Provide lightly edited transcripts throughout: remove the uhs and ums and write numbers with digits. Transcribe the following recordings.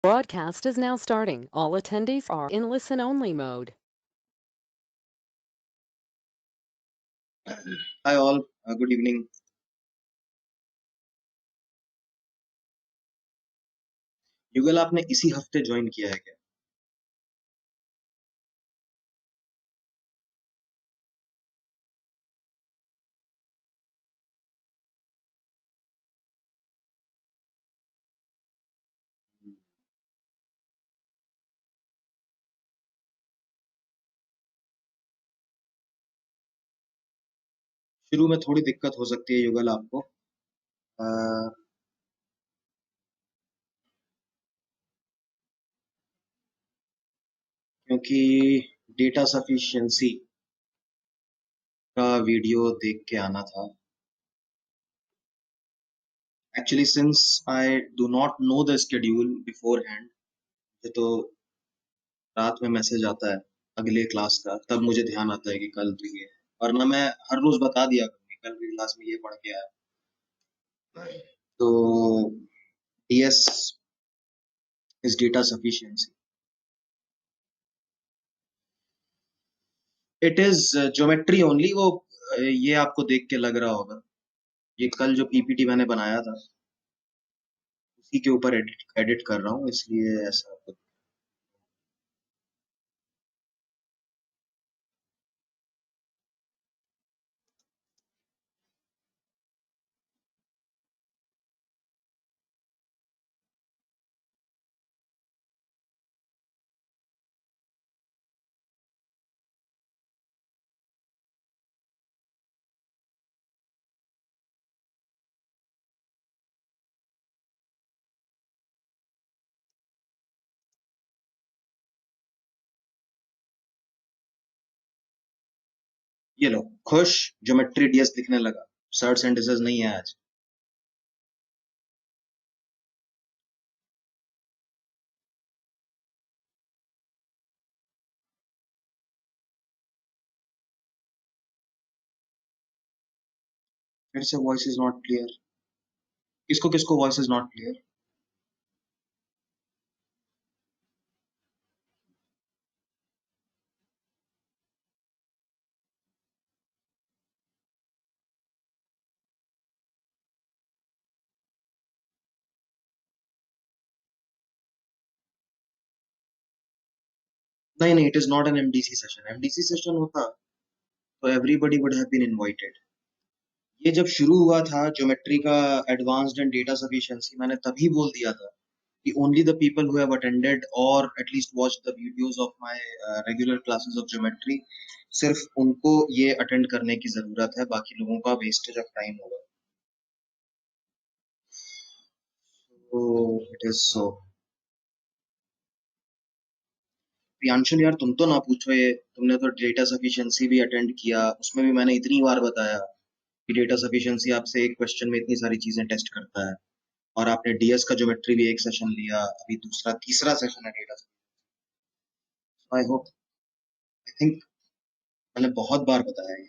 Broadcast is now starting. All attendees are in listen-only mode. Hi all, good evening. युगल आपने इसी हफ्ते join किया है क्या? शुरू में थोड़ी दिक्कत हो सकती है युगल आपको, क्योंकि डेटा सफिशिएंसी का वीडियो देख के आना था. Actually since I do not know the schedule before hand, तो रात में मैसेज आता है अगले क्लास का, तब मुझे ध्यान आता है कि कल तो ये है. वरना मैं हर रोज बता दिया करूँगी कल की क्लास में ये पढ़ के आया. तो DS is data sufficiency. It is geometry only. वो ये आपको देख के लग रहा होगा, ये कल जो पीपीटी मैंने बनाया था उसी के ऊपर एडिट एडिट कर रहा हूँ, इसलिए ऐसा कुछ. ये लो, खुश. ज्योमेट्री डीएस लिखने लगा. सर्च एंड डिसेस नहीं है आज. फिर से वॉइस इज नॉट क्लियर. किसको किसको वॉइस इज नॉट क्लियर? नहीं नहीं, it is not an MDC session. MDC session होता तो everybody would have been invited. ये जब शुरू हुआ था ज्योमेट्री का एडवांस्ड एंड डेटा सफिशिएंसी, मैंने तभी बोल दिया था कि only the people who have attended or at least watched the videos of my regular classes of geometry, सिर्फ उनको ये अटेंड करने की जरूरत है, बाकी लोगों का वेस्टेज ऑफ टाइम होगा. तो इट इज सो. प्रियांशुल यार, तुम तो ना पूछो, ये तुमने तो डेटा सफिशिएंसी भी अटेंड किया, उसमें भी मैंने इतनी बार बताया कि डेटा सफिशिएंसी आपसे एक क्वेश्चन में इतनी सारी चीजें टेस्ट करता है. और आपने डीएस का ज्योमेट्री भी एक सेशन लिया, अभी दूसरा तीसरा सेशन है data. I hope, I think मैंने बहुत बार बताया है.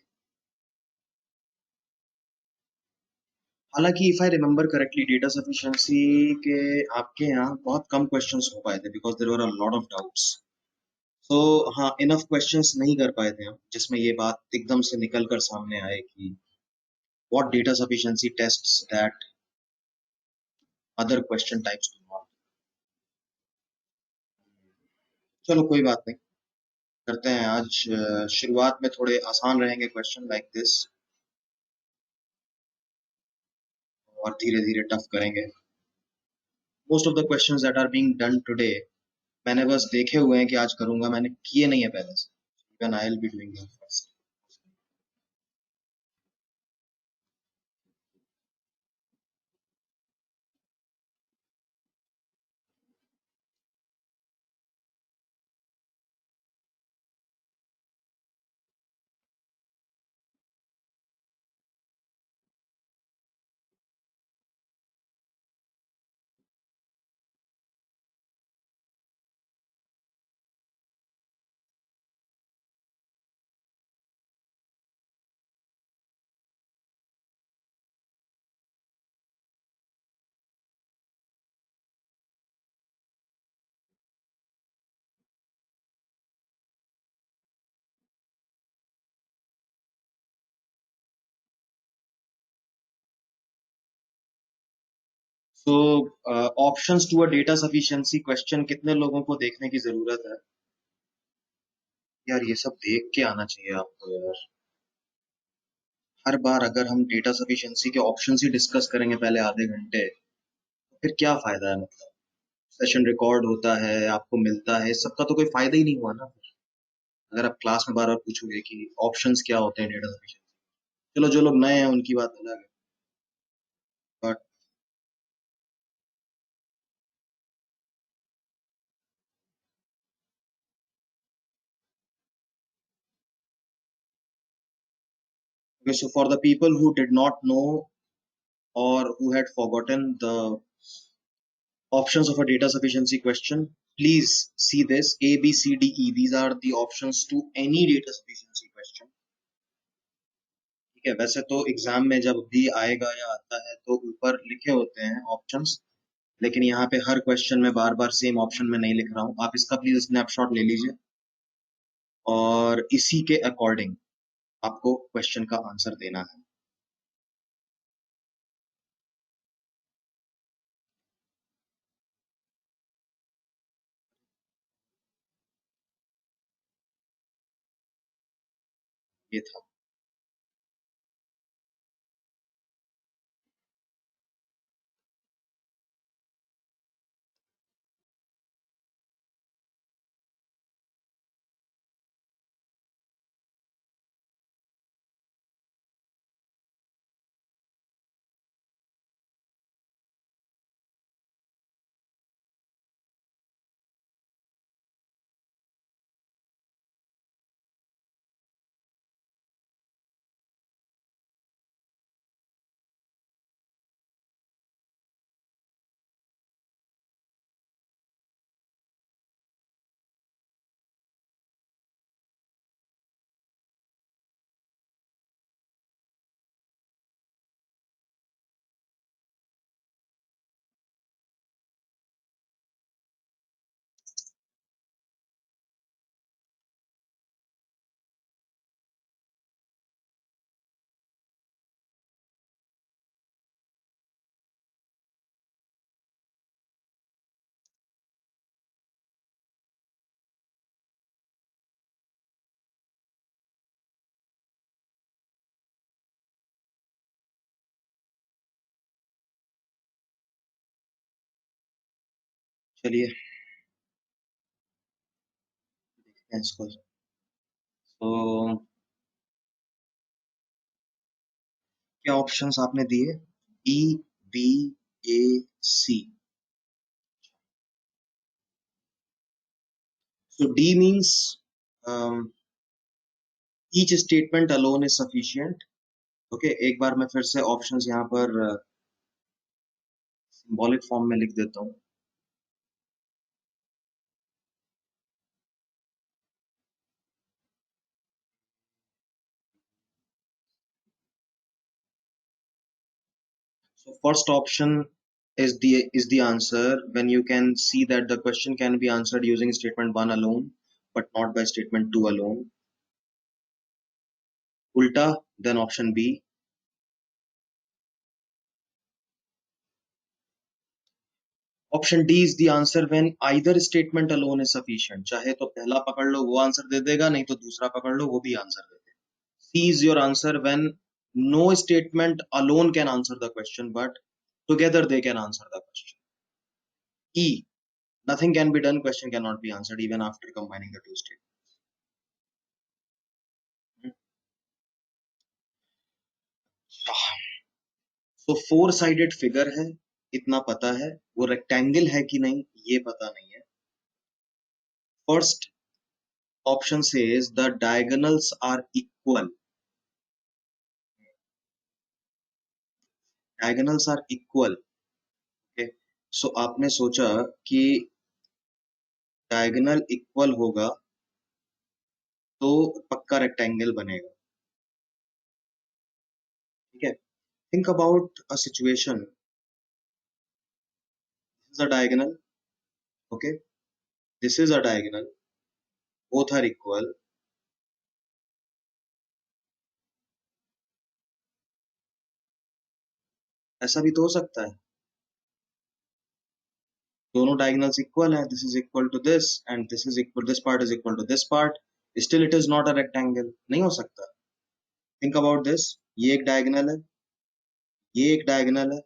हालांकि if I remember correctly, data sufficiency के आपके यहाँ बहुत कम क्वेश्चंस हो पाए थे because there were a lot of doubts. So हाँ, इनफ क्वेश्चंस नहीं कर पाए थे हम जिसमें ये बात एकदम से निकल कर सामने आए कि what data sufficiency tests that other question types do not. चलो कोई बात नहीं, करते हैं आज. शुरुआत में थोड़े आसान रहेंगे क्वेश्चन लाइक दिस, और धीरे धीरे टफ करेंगे. Most of the questions that are being done today मैंने बस देखे हुए हैं कि आज करूंगा, मैंने किए नहीं है पहले से. Even I will be doing them first. तो options to a data sufficiency question कितने लोगों को देखने की जरूरत है? यार ये सब देख के आना चाहिए आपको यार। हर बार अगर हम डेटा सफिशिएंसी के ऑप्शंस ही डिस्कस करेंगे पहले आधे घंटे, तो फिर क्या फायदा है? मतलब सेशन रिकॉर्ड होता है, आपको मिलता है, इस सबका तो कोई फायदा ही नहीं हुआ ना फिर। अगर आप क्लास में बार बार पूछोगे कि ऑप्शंस क्या होते हैं डेटा सफिशिएंसी, चलो जो लोग नए हैं उनकी बात अलग है, but so for the people who did not know or who had forgotten the options of a data sufficiency question, please see this: A, B, C, D, E. These are the options to any data sufficiency question. ठीक है, वैसे तो exam में जब भी आएगा या आता है तो ऊपर लिखे होते हैं ऑप्शंस, लेकिन यहाँ पे हर क्वेश्चन में बार बार सेम ऑप्शन में नहीं लिख रहा हूँ। आप इसका प्लीज स्नैपशॉट ले लीजिए और इसी के अकॉर्डिंग आपको क्वेश्चन का आंसर देना है। ये था। चलिए देखते हैं इसको। तो क्या ऑप्शंस आपने दिए? E, B, A, C. So D means each statement alone is sufficient. Okay, एक बार मैं फिर से ऑप्शंस यहाँ पर सिंबॉलिक फॉर्म में लिख देता हूँ। So first option is the answer when you can see that the question can be answered using statement 1 alone, but not by statement 2 alone. Ulta, then option B. Option D is the answer when either statement alone is sufficient. चाहे तो पहला पकड़ लो वो answer दे देगा, नहीं तो दूसरा पकड़ लो वो भी आंसर दे देगा. C is your answer when no statement alone can answer the question, but together they can answer the question. E, nothing can be done, question cannot be answered even after combining the two statements. तो four sided figure है, इतना पता है। वो rectangle है कि नहीं ये पता नहीं है। First option says the diagonals are equal. Diagonals are equal. Okay, so आपने सोचा कि डायगोनल इक्वल होगा तो पक्का रेक्टेंगल बनेगा। ठीक है, think about a situation, this is a diagonal, okay, this is a diagonal, both are equal. ऐसा भी तो हो सकता है दोनों डायगोनल्स इक्वल है, this is equal to this and this is equal, this part is equal to this part, still it is not a rectangle, नहीं हो सकता। थिंक अबाउट दिस, ये एक डायगोनल है, ये एक डायगोनल है,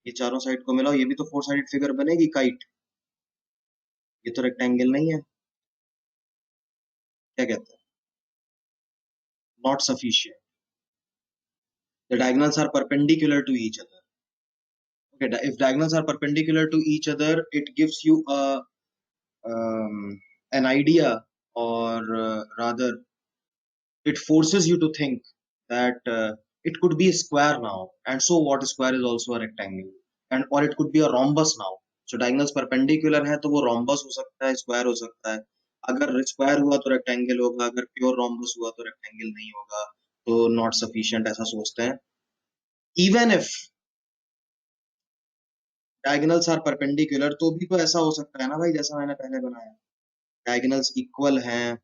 ये चारों साइड को मिलाओ, ये भी तो फोर साइडेड फिगर बनेगी काइट, ये तो रेक्टेंगल नहीं है, क्या कहते हैं, not sufficient, the diagonals are perpendicular to each other. Okay, if diagonals are perpendicular to each other, it gives you a an idea, or rather, it forces you to think that it could be a square now, and so what? Square is also a rectangle, and or it could be a rhombus now. So diagonals perpendicular है तो वो rhombus हो सकता है, square हो सकता है। अगर square हुआ तो rectangle होगा, अगर pure rhombus हुआ तो rectangle नहीं होगा, तो not sufficient ऐसा सोचते हैं। Even if diagonals are perpendicular, तो भी तो ऐसा हो सकता है ना भाई, जैसा मैंने पहले बनाया, डायगोनल्स इक्वल हैं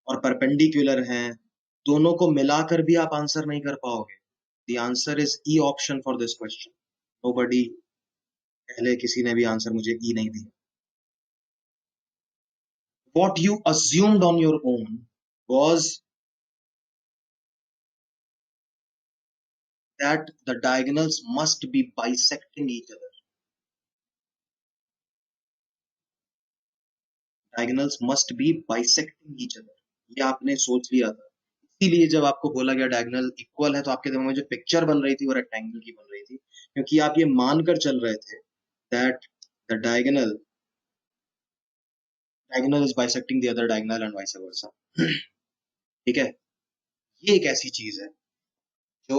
और परपेंडिकुलर हैं, दोनों को मिलाकर भी आप आंसर नहीं कर पाओगे। The answer is E option for this question. Nobody, पहले किसी ने भी आंसर मुझे ई नहीं दिया। What you assumed on your own was that the diagonals must be bisecting each other. Diagonals must be bisecting each other. ये आपने सोच लिया था, इसीलिए जब आपको बोला गया डायगोनल इक्वल है तो आपके दिमाग में जो पिक्चर बन रही थी वो रेक्टेंगल की बन रही थी, क्योंकि आप ये मानकर चल रहे थे that the diagonal is bisecting the other diagonal and vice versa. ठीक है, ये एक ऐसी चीज है जो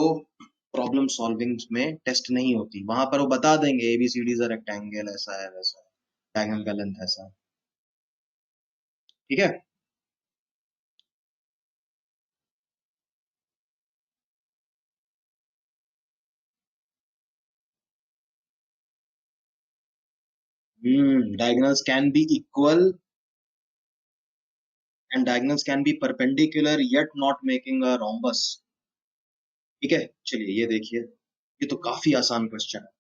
प्रॉब्लम सॉल्विंग में टेस्ट नहीं होती, वहां पर वो बता देंगे एबीसीडी इज अ रेक्टेंगल, ऐसा है वैसा है, डायगोनल का लेंथ ऐसा है। ठीक है, diagonals can be equal and diagonals can be perpendicular yet not making a rhombus। ठीक है, चलिए ये देखिए, ये तो काफी आसान क्वेश्चन है।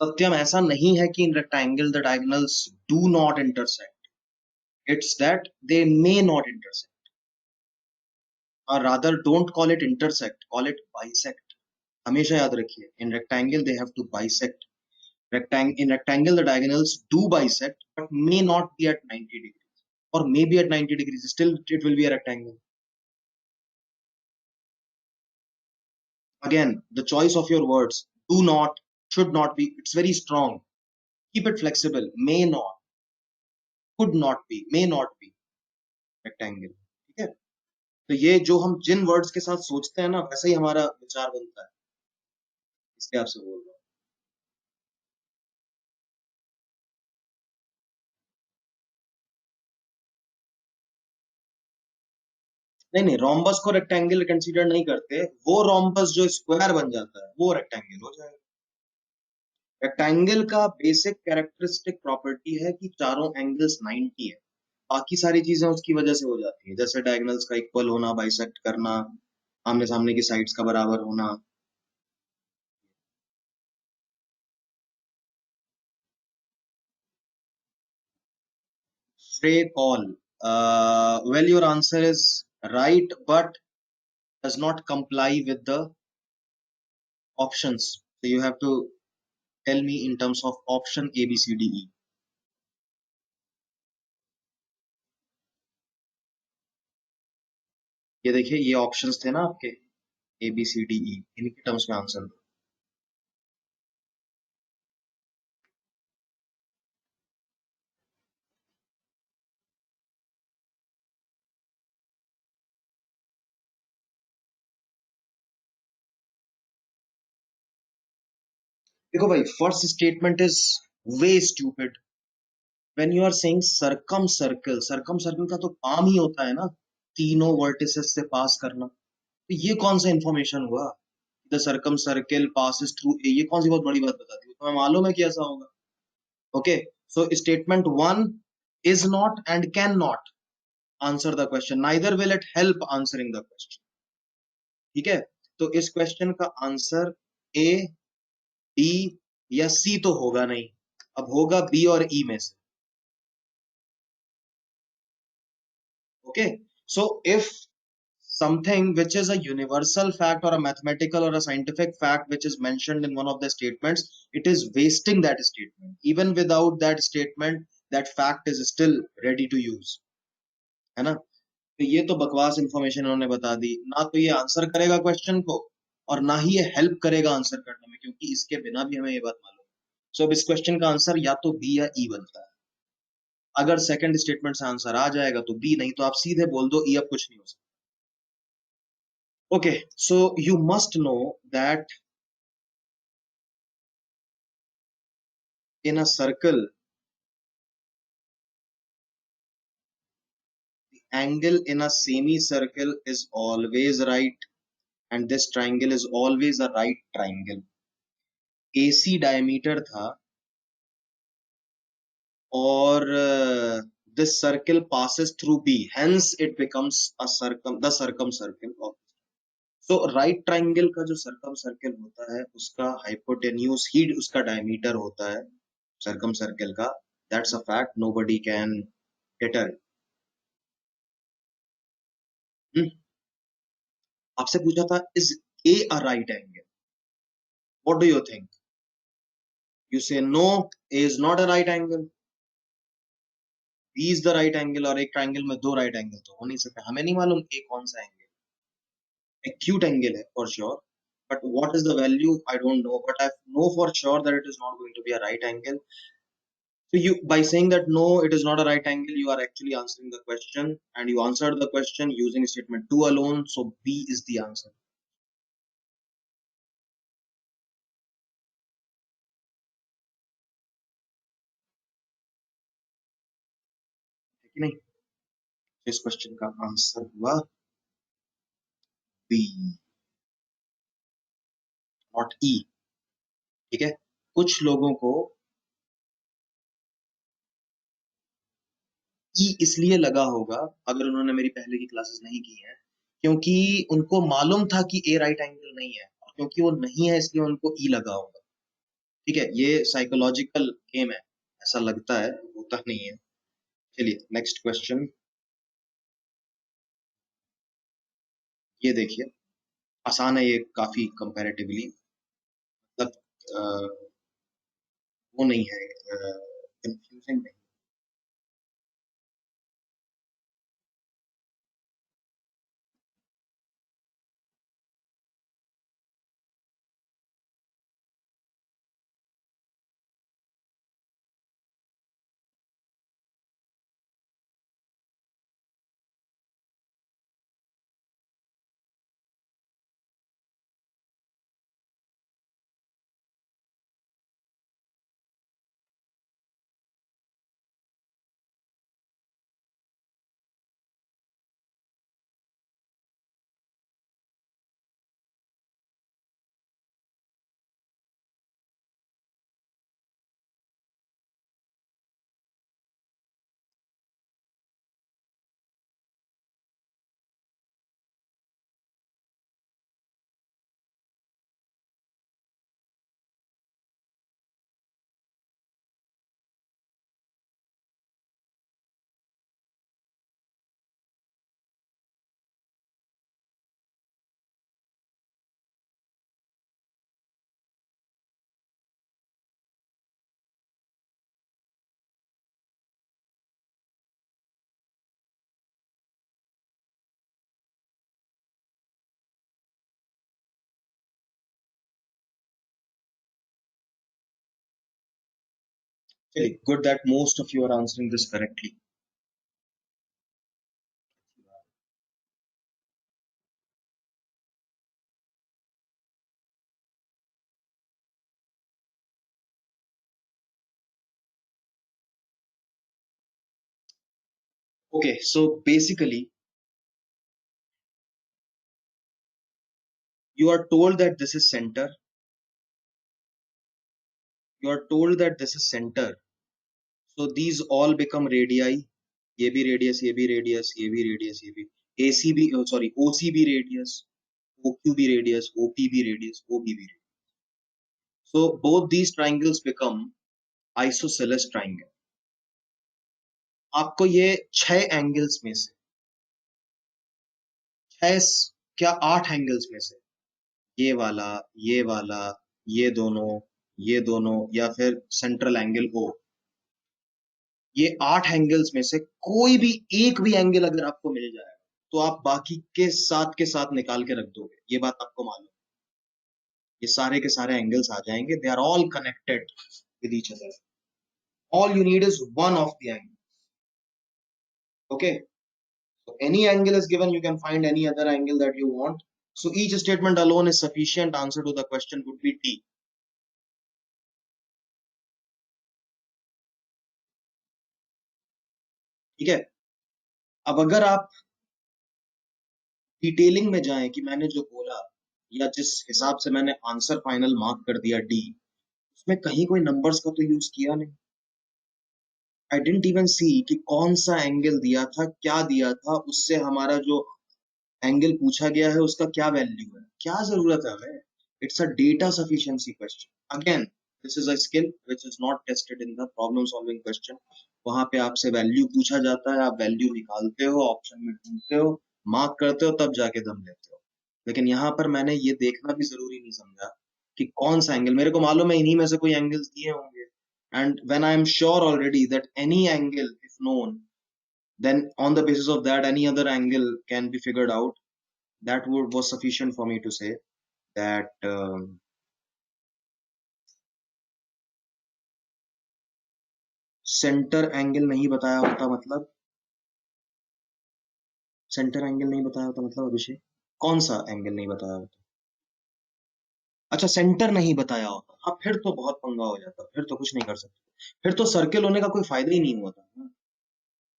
सत्यम, ऐसा नहीं है कि in rectangle the diagonals do not intersect, it's that they may not intersect, और rather don't call it intersect, call it bisect. हमेशा याद रखिए, in rectangle they have to bisect, in rectangle the diagonals do bisect but may not be at 90 degrees, or maybe at 90 degrees, still it will be a rectangle. Again, the choice of your words, do not, should not be, it's very strong, keep it flexible, may not, could not be, may not be rectangle। ठीक है, तो ये जो हम जिन words के साथ सोचते हैं ना, वैसे ही हमारा विचार बनता है, इसलिए आपसे बोल रहा हूँ। नहीं नहीं, रोम्बस को रेक्टेंगल कंसीडर नहीं करते, वो रोम्बस जो स्क्वायर बन जाता है वो रेक्टेंगल हो जाएगा। रेक्टेंगल का बेसिक कैरेक्टरिस्टिक प्रॉपर्टी है कि चारों एंगल्स 90 है, बाकी सारी चीजें उसकी वजह से हो जाती है, जैसे डायगोनल्स का इक्वल होना, बाइसेक्ट करना, आमने सामने की साइड्स का बराबर होना। stray call. Well, your answer is right, but does not comply with the options. So you have to tell me in terms of option A, B, C, D, E. ये देखिए, ये ऑप्शंस थे ना आपके, A B C D E, इनके terms में answer दो। देखो भाई, first statement is way stupid. When you are saying circum circle का तो काम ही होता है ना तीनों वर्टिसेस से पास करना। तो ये कौन सा इंफॉर्मेशन हुआ? The circum circle passes through a, ये कौन सी बहुत बड़ी बात बताती है? तुम्हें मालूम है कि ऐसा होगा? Okay, so statement one is not and can not answer the question, neither will it help answering the question. ठीक है, तो इस क्वेश्चन का आंसर ए, डी या सी तो होगा नहीं, अब होगा बी और ई में से। Okay, so if something which is a universal fact or a mathematical or a scientific fact which is mentioned in one of the statements, it is wasting that statement. Even without that statement, that fact is still ready to use, है ना? तो ये तो बकवास information उन्होंने बता दी ना, तो ये आंसर करेगा क्वेश्चन को और ना ही ये हेल्प करेगा आंसर करने में, क्योंकि इसके बिना भी हमें ये बात मालूम है। सो अब इस क्वेश्चन का आंसर या तो बी या ई बनता है। अगर सेकंड स्टेटमेंट से आंसर आ जाएगा तो बी, नहीं तो आप सीधे बोल दो ई, अब कुछ नहीं हो सकता। Okay, so you must know that in a circle, the angle in a semicircle is always right, and this triangle is always a right triangle. AC diameter था और this circle passes through B, hence it becomes a the circumcircle of. So right triangle का जो circumcircle होता है उसका hypotenuse ही उसका diameter होता है circumcircle का. That's a fact, nobody can deter it. आपसे पूछा था is A a right angle, what do you think? You say no, A is not a right angle, B is the right angle, और एक triangle में दो right angle तो हो नहीं सकता। हमें नहीं मालूम ए कौन सा एंगल, एक्यूट एंगल है for sure, but what is the value I don't know, but I know for sure that it is not going to be a right angle. So you, by saying that no, it is not a right angle, you are actually answering the question, and you answered the question using statement 2 alone, so B is the answer. है कि नहीं? इस question का answer हुआ B, not ई। ठीक है, कुछ लोगों को ई इसलिए लगा होगा, अगर उन्होंने मेरी पहले की क्लासेस नहीं की हैं, क्योंकि उनको मालूम था कि ए राइट एंगल नहीं है, और क्योंकि वो नहीं है इसलिए उनको ई लगा होगा। ठीक है, ये साइकोलॉजिकल गेम है, ऐसा लगता है, होता नहीं है। चलिए नेक्स्ट क्वेश्चन, ये देखिए, आसान है ये काफी कंपैरेटिवली, मतलब वो नहीं है, कंफ्यूजिंग नहीं। चलिए, good that most of you are answering this correctly. Okay, so basically, you are told that this is center. You are told that this is center. So these all become radii. ये भी radius, ये भी radius, ये भी radius, ये भी AC भी, sorry, OC भी radius, OQ भी radius, OP भी radius, OB भी radius. So both these triangles become isosceles triangle. आपको ये 6 एंगल्स में से 6 क्या 8 एंगल्स में से ये वाला, ये वाला, ये दोनों या फिर सेंट्रल एंगल O, ये 8 एंगल्स में से कोई भी एक भी एंगल अगर आपको मिल जाए तो आप बाकी के साथ निकाल के रख दोगे, ये बात आपको मालूम है। ये सारे के सारे एंगल्स आ जाएंगे, they are all connected with each other, all you need is one of the angle. Okay, so any angle is given, you can find any other angle that you want. So each statement alone is sufficient. Answer to the question would be D. ठीक है, अब अगर आप detailing में जाएं कि मैंने जो बोला या जिस हिसाब से मैंने आंसर फाइनल मार्क कर दिया डी, उसमें कहीं कोई नंबर्स का तो यूज किया नहीं. आई डिडंट इवन सी कि कौन सा एंगल दिया था, क्या दिया था, उससे हमारा जो एंगल पूछा गया है उसका क्या वैल्यू है, क्या जरूरत है हमें. It's a data sufficiency question. Again this is a skill which is not tested in the problem solving question. वहां पे आपसे वैल्यू पूछा जाता है, आप वैल्यू निकालते हो, ऑप्शन में ढूंढते हो, मार्क करते हो, तब जाके दम लेते हो. लेकिन यहाँ पर मैंने ये देखना भी जरूरी नहीं समझा कि कौन सा एंगल, मेरे को मालूम है इन्हीं में से कोई एंगल्स दिए होंगे. And when I am sure already that any angle if known, then on the basis of that any other angle can be figured out. That would was sufficient for me to say that centre angle नहीं बताया होता, मतलब centre angle नहीं बताया होता मतलब अभिषेक कौन सा एंगल नहीं बताया होता. अच्छा, सेंटर नहीं बताया होता, हाँ फिर तो बहुत पंगा हो जाता, फिर तो कुछ नहीं कर सकते, फिर तो सर्किल होने का कोई फायदा ही नहीं हुआ था.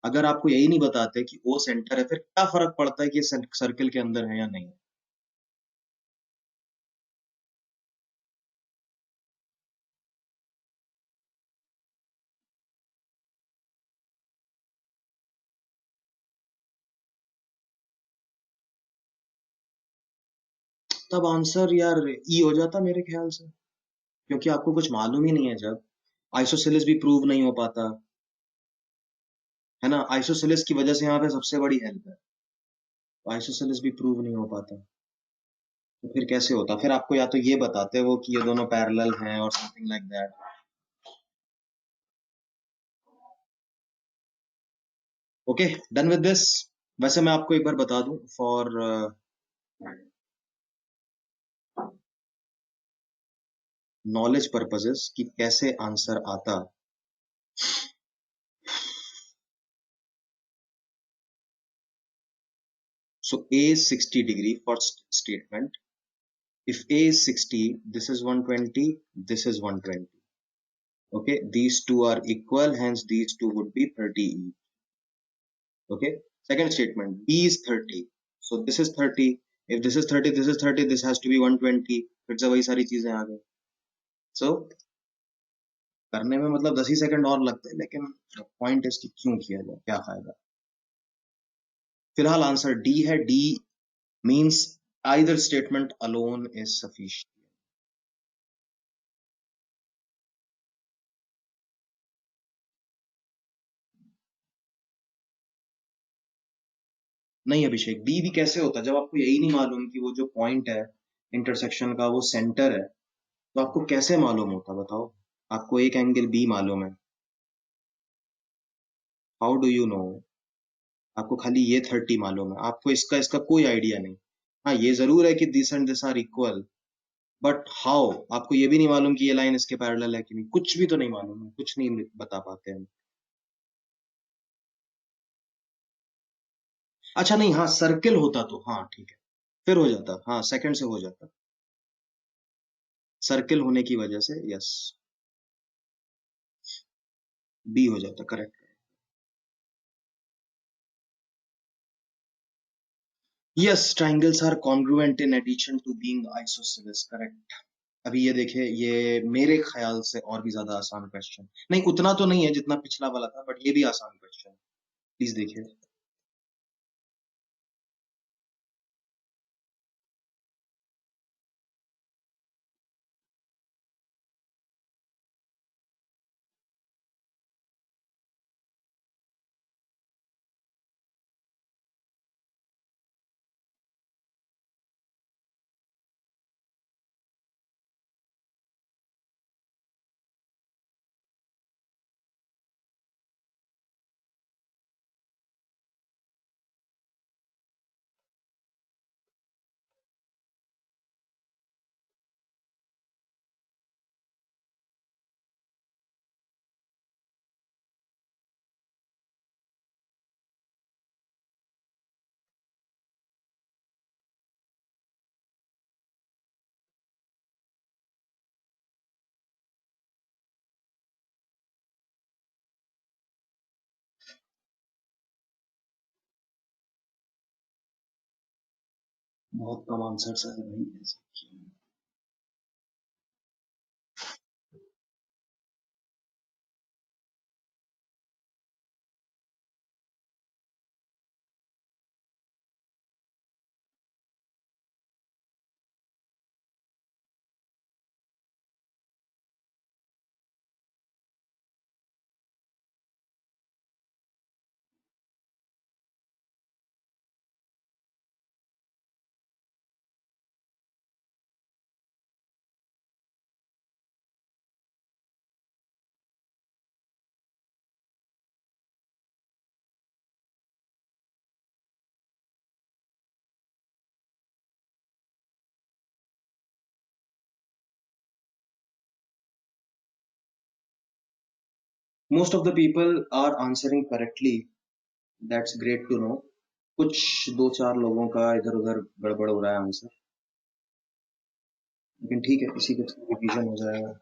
अगर आपको यही नहीं बताते कि वो सेंटर है, फिर क्या फर्क पड़ता है कि ये सर्किल के अंदर है या नहीं. तब आंसर यार ई हो जाता मेरे ख्याल से, क्योंकि आपको कुछ मालूम ही नहीं है. जब आइसोसेलेस भी प्रूव नहीं हो पाता है ना, आइसोसेलेस की वजह से यहाँ पे सबसे बड़ी हेल्प है, तो आइसोसेलेस भी प्रूव नहीं हो पाता, तो फिर कैसे होता, फिर आपको या तो ये बताते वो कि ये दोनों पैरेलल हैं और something like that. Okay, done with this. वैसे मैं आपको एक बार बता दूं फॉर नॉलेज पर्पसेस कि कैसे आंसर आता. So A is 60 degree for statement. If A is 60, this is 120, this is 120. Okay, these two are equal, hence these two would be 30 each. Okay, second statement, B is 30. So this is 30. If this is 30, this is 30, this has to be 120. फिर से वही सारी चीजें आ गई. So करने में मतलब 10 ही second और लगते हैं, लेकिन पॉइंट इसकी क्यों किया जाए, क्या फायदा. फिलहाल आंसर डी है. D means either statement alone is sufficient. नहीं अभिषेक, डी भी कैसे होता जब आपको यही नहीं मालूम कि वो जो पॉइंट है इंटरसेक्शन का वो सेंटर है, तो आपको कैसे मालूम होता बताओ. आपको एक एंगल बी मालूम है, हाउ डू यू नो. आपको खाली ये 30 मालूम है, आपको इसका इसका कोई आइडिया नहीं. हाँ ये जरूर है कि this and this are equal, but how आपको ये भी नहीं मालूम कि ये लाइन इसके पैरेलल है कि नहीं, कुछ भी तो नहीं मालूम है, कुछ नहीं बता पाते हम। अच्छा नहीं, हाँ सर्किल होता तो हाँ ठीक है, फिर हो जाता, हाँ सेकंड से हो जाता, सर्किल होने की वजह से, यस, बी हो जाता, correct. Yes, triangles are congruent in addition to being isosceles, correct. अभी ये देखिए, ये मेरे ख्याल से और भी ज्यादा आसान क्वेश्चन, नहीं उतना तो नहीं है जितना पिछला वाला था, बट ये भी आसान क्वेश्चन, प्लीज देखिए। बहुत कम आंसर है भाई ऐसे। Most of the people are answering correctly, that's great to know. कुछ दो चार लोगों का इधर उधर गड़बड़ हो रहा है आंसर, लेकिन ठीक है, इसी के थ्रू रिवीजन हो जाएगा।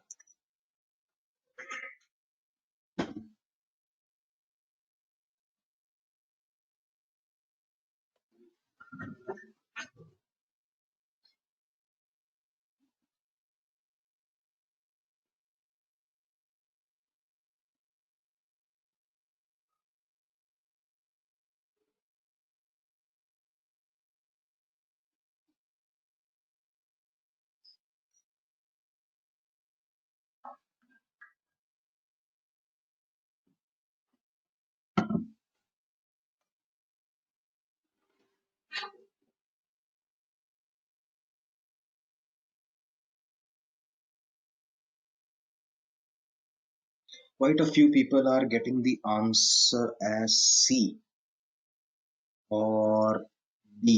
Quite a few people are getting the answer as C or D.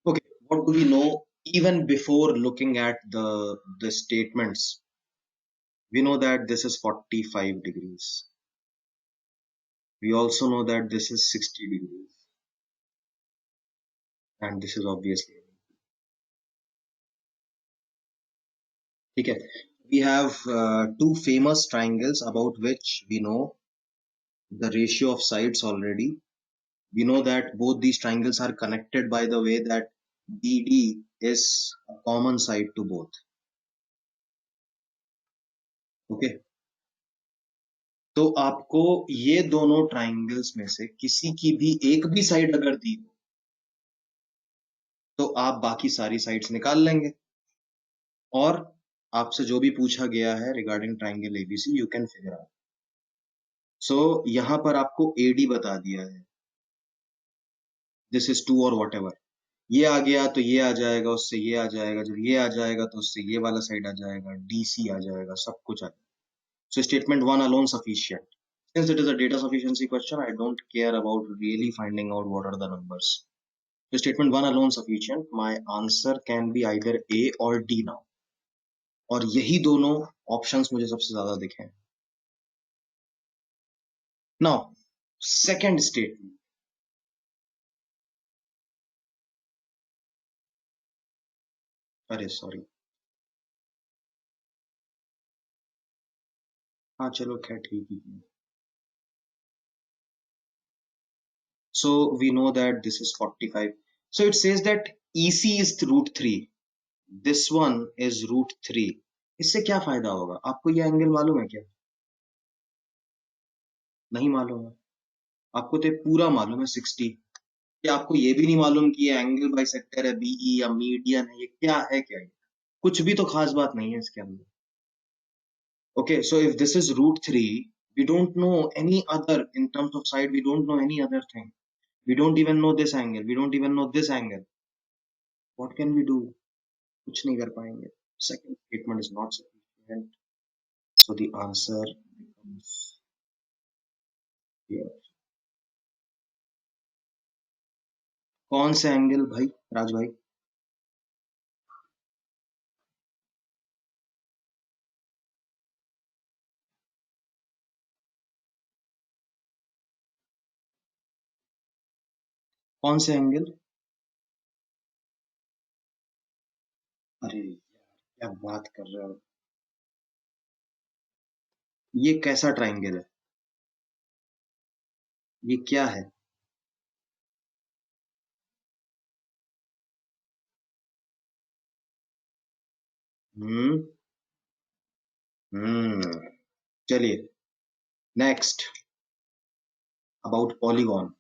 Okay, what do we know even before looking at the statements? We know that this is 45 degrees. We also know that this is 60 degrees, and this is obviously, okay. We have two famous triangles about which we know the ratio of sides already. We know that both these triangles are connected by the way that BD is a common side to both. Okay. तो आपको ये दोनों triangles में से किसी की भी एक भी साइड अगर दी हो, तो आप बाकी सारी साइड्स निकाल लेंगे, और आपसे जो भी पूछा गया है regarding triangle ABC you can figure out. So यहां पर आपको एडी बता दिया है, दिस इज 2 और वॉट एवर, ये आ गया तो ये आ जाएगा, उससे ये आ जाएगा, जब ये आ जाएगा तो उससे ये वाला साइड आ जाएगा, डीसी आ जाएगा, सब कुछ आ जाएगा। So statement 1 alone sufficient. Since it is a data sufficiency question, I don't care about really finding out what are the numbers. So statement 1 alone sufficient. My answer can be either A or D now. और यही दोनों options मुझे सबसे ज्यादा दिखे हैं. Now, second statement. अरे sorry. हाँ चलो खैर ठीक ही है. So we know that this is 45. So it says that EC is root 3. This one is root 3. इससे क्या फायदा होगा? आपको ये एंगल मालूम है क्या? नहीं मालूम है. आपको तो पूरा मालूम है 60. क्या आपको ये भी नहीं मालूम कि ये एंगल बाइसेक्टर है बीई या मीडियन है? ये क्या है क्या ये? कुछ भी तो खास बात नहीं है इसके अंदर. Okay, so if this is root 3, we don't know any other, in terms of side, we don't know any other thing. We don't even know this angle. We don't even know this angle. What can we do? कुछ नहीं कर पाएंगे. Second statement is not sufficient. So the answer becomes here. कौन से angle भाई? राज भाई. कौन से एंगल? अरे क्या बात कर रहे हो? ये कैसा ट्राइंगल है? ये क्या है? हम्म. हम्म. चलिए. नेक्स्ट. About polygon.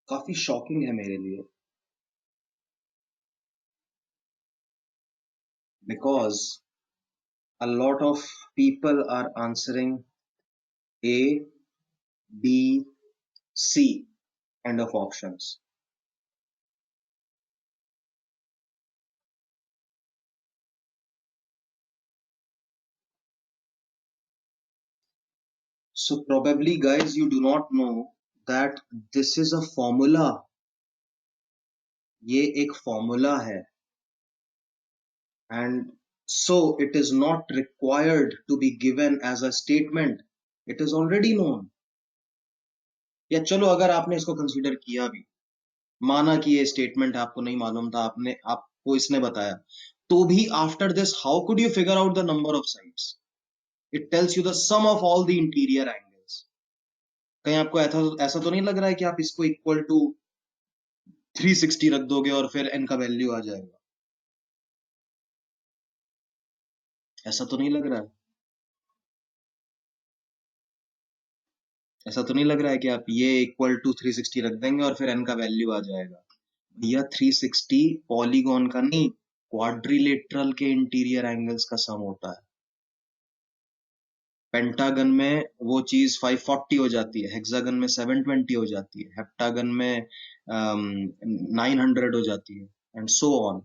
काफी शॉकिंग है मेरे लिए. Because a lot of people are answering A, B, C kind of options. So probably guys you do not know that this is a formula. ये एक formula है, and so it is not required to be given as a statement. It is already known. या चलो अगर आपने इसको consider किया भी, माना कि ये स्टेटमेंट आपको नहीं मालूम था, आपको इसने बताया, तो भी after this how could you figure out the number of sides? It tells you the sum of all the interior angles. कहीं आपको ऐसा तो नहीं लग रहा है कि आप इसको इक्वल टू 360 रख दोगे और फिर n का वैल्यू आ जाएगा? ऐसा तो नहीं लग रहा है? ऐसा तो नहीं लग रहा है कि आप ये इक्वल टू 360 रख देंगे और फिर n का वैल्यू आ जाएगा? भैया 360 पॉलीगॉन का नहीं, क्वाड्रिलेटरल के इंटीरियर एंगल्स का सम होता है. पेंटागन में वो चीज 540 हो जाती है, हेक्सागन में 720 हो जाती है, हेप्टागन में 900 हो जाती है, and so on.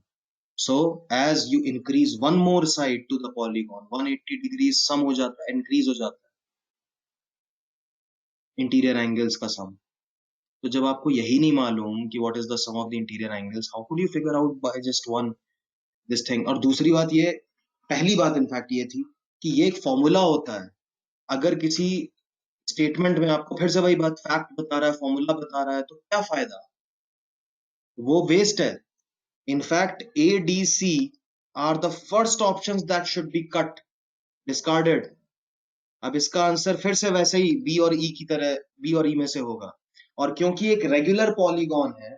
So as you increase one more side to the polygon, 180 degrees सम हो जाता है, increase हो जाता है इंटीरियर एंगल्स का सम. तो जब आपको यही नहीं मालूम कि what is the sum of the interior angles, how could you figure out by just one this thing? और दूसरी बात ये, पहली बात इनफैक्ट ये थी कि ये एक फॉर्मूला होता है. अगर किसी स्टेटमेंट में आपको फिर से वही बात फैक्ट बता रहा है, फॉर्मूला बता रहा है, तो क्या फायदा? वो वेस्ट है. In fact A D C are the first options that should be cut, discarded. अब इसका आंसर फिर से वैसे ही बी और ई की तरह, बी और ई में से होगा. और क्योंकि एक रेगुलर पॉलीगॉन है,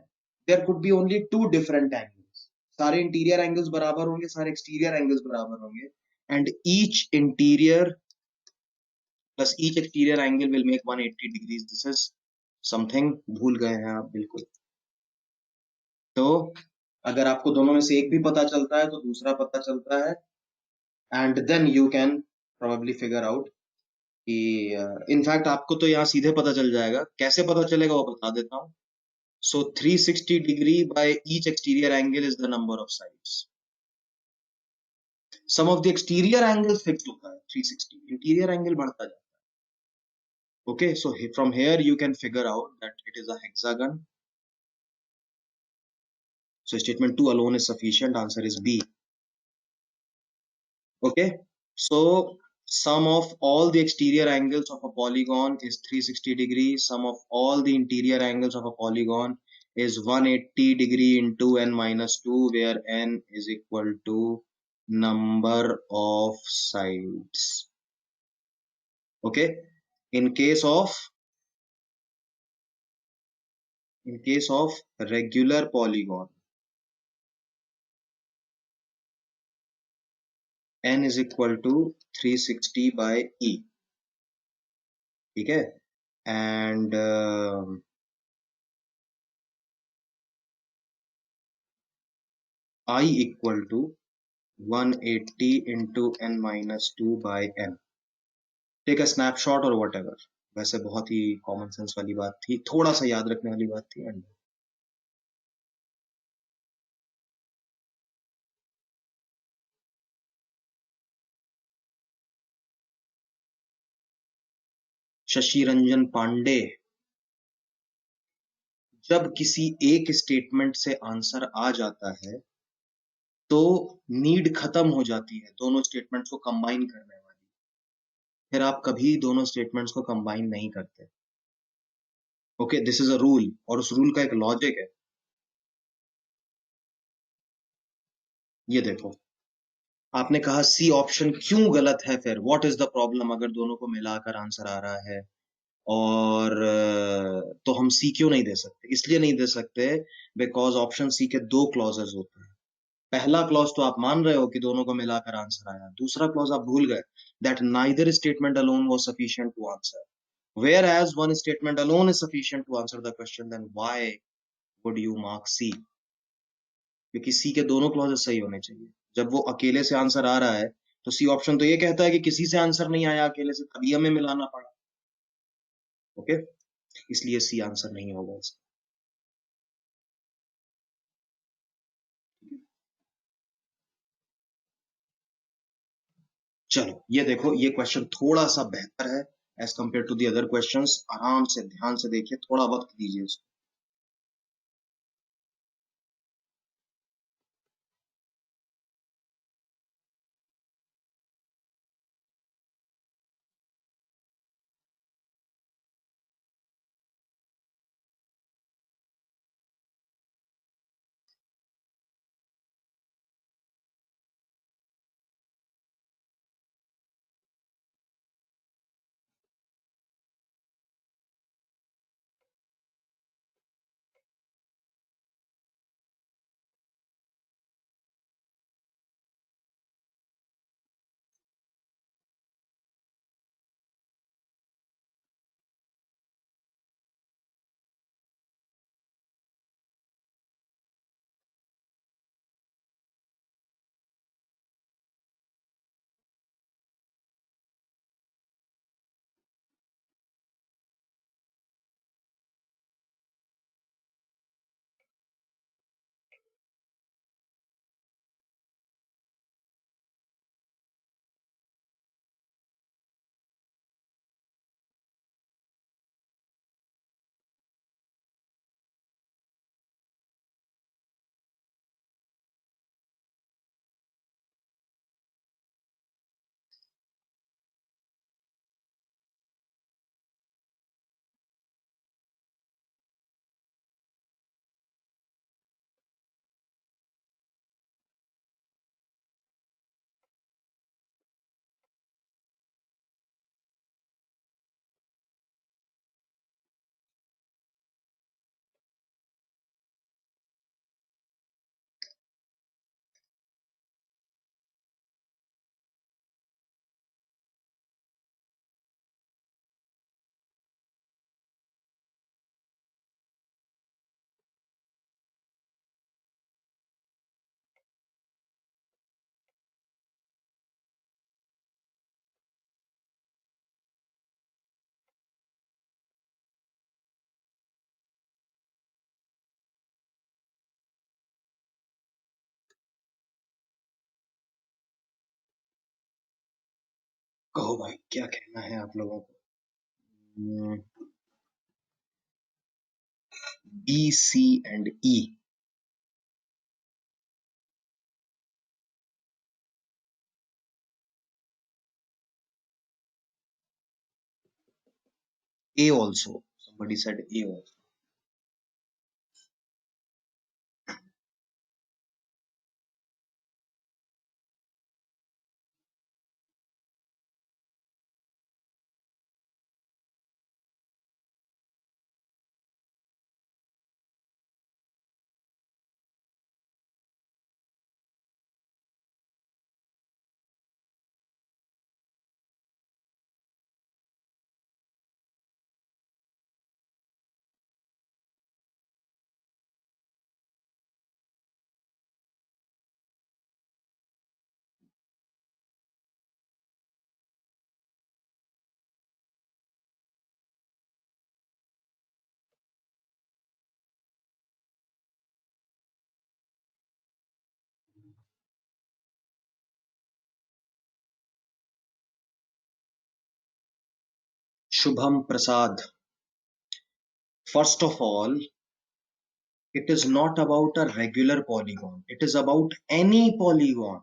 there could be only two different angles. सारे इंटीरियर एंगल्स बराबर होंगे, सारे एक्सटीरियर एंगल्स बराबर होंगे, and each interior plus each exterior angle will make 180 degrees. This is something भूल गए हैं आप बिल्कुल. तो अगर आपको दोनों में से एक भी पता चलता है तो दूसरा पता चलता है, and then you can probably figure out कि इनफैक्ट आपको तो यहाँ सीधे पता चल जाएगा. कैसे पता चलेगा वो बता देता हूँ. So 360 degree by each exterior angle is the number of sides. Sum of the exterior angle fixed होता है 360, इंटीरियर एंगल बढ़ता जाता है. Okay, so from here you can figure out that it is a hexagon. So statement 2 alone is sufficient. Answer is B. Okay, so sum of all the exterior angles of a polygon is 360 degrees. Sum of all the interior angles of a polygon is 180 degree into n minus 2, where n is equal to number of sides. Okay, in case of regular polygon, n is equal to 360 by e. ठीक है, and I equal to 180 into n minus 2 by n. Take a snapshot और whatever. वैसे बहुत ही common sense वाली बात थी, थोड़ा सा याद रखने वाली बात थी. एंड शशि रंजन पांडे, जब किसी एक स्टेटमेंट से आंसर आ जाता है तो नीड खत्म हो जाती है दोनों स्टेटमेंट्स को कंबाइन करने वाली. फिर आप कभी दोनों स्टेटमेंट्स को कंबाइन नहीं करते. Okay, this is a rule, और उस रूल का एक लॉजिक है. ये देखो, आपने कहा सी ऑप्शन क्यों गलत है, फिर व्हाट इज द प्रॉब्लम अगर दोनों को मिलाकर आंसर आ रहा है, और तो हम सी क्यों नहीं दे सकते? इसलिए नहीं दे सकते बिकॉज ऑप्शन सी के दो क्लॉजेस होते हैं. पहला क्लॉज तो आप मान रहे हो कि दोनों को मिलाकर आंसर आया, दूसरा क्लॉज आप भूल गए, that neither statement alone was sufficient to answer. whereas one statement alone is sufficient to answer the question, then why would you mark C? क्योंकि सी के दोनों क्लॉजेस सही होने चाहिए. जब वो अकेले से आंसर आ रहा है तो सी ऑप्शन तो ये कहता है कि किसी से आंसर नहीं आया अकेले से, तभी हमें मिलाना पड़ा। ओके, इसलिए सी आंसर नहीं होगा इसका। चलो ये देखो, ये क्वेश्चन थोड़ा सा बेहतर है as compare to the other questions. आराम से ध्यान से देखिए, थोड़ा वक्त दीजिए इसको। कहो भाई, क्या कहना है आप लोगों को? B, C and E. A also. Somebody said A also. Shubham Prasad. First of all, it is not about a regular polygon. It is about any polygon.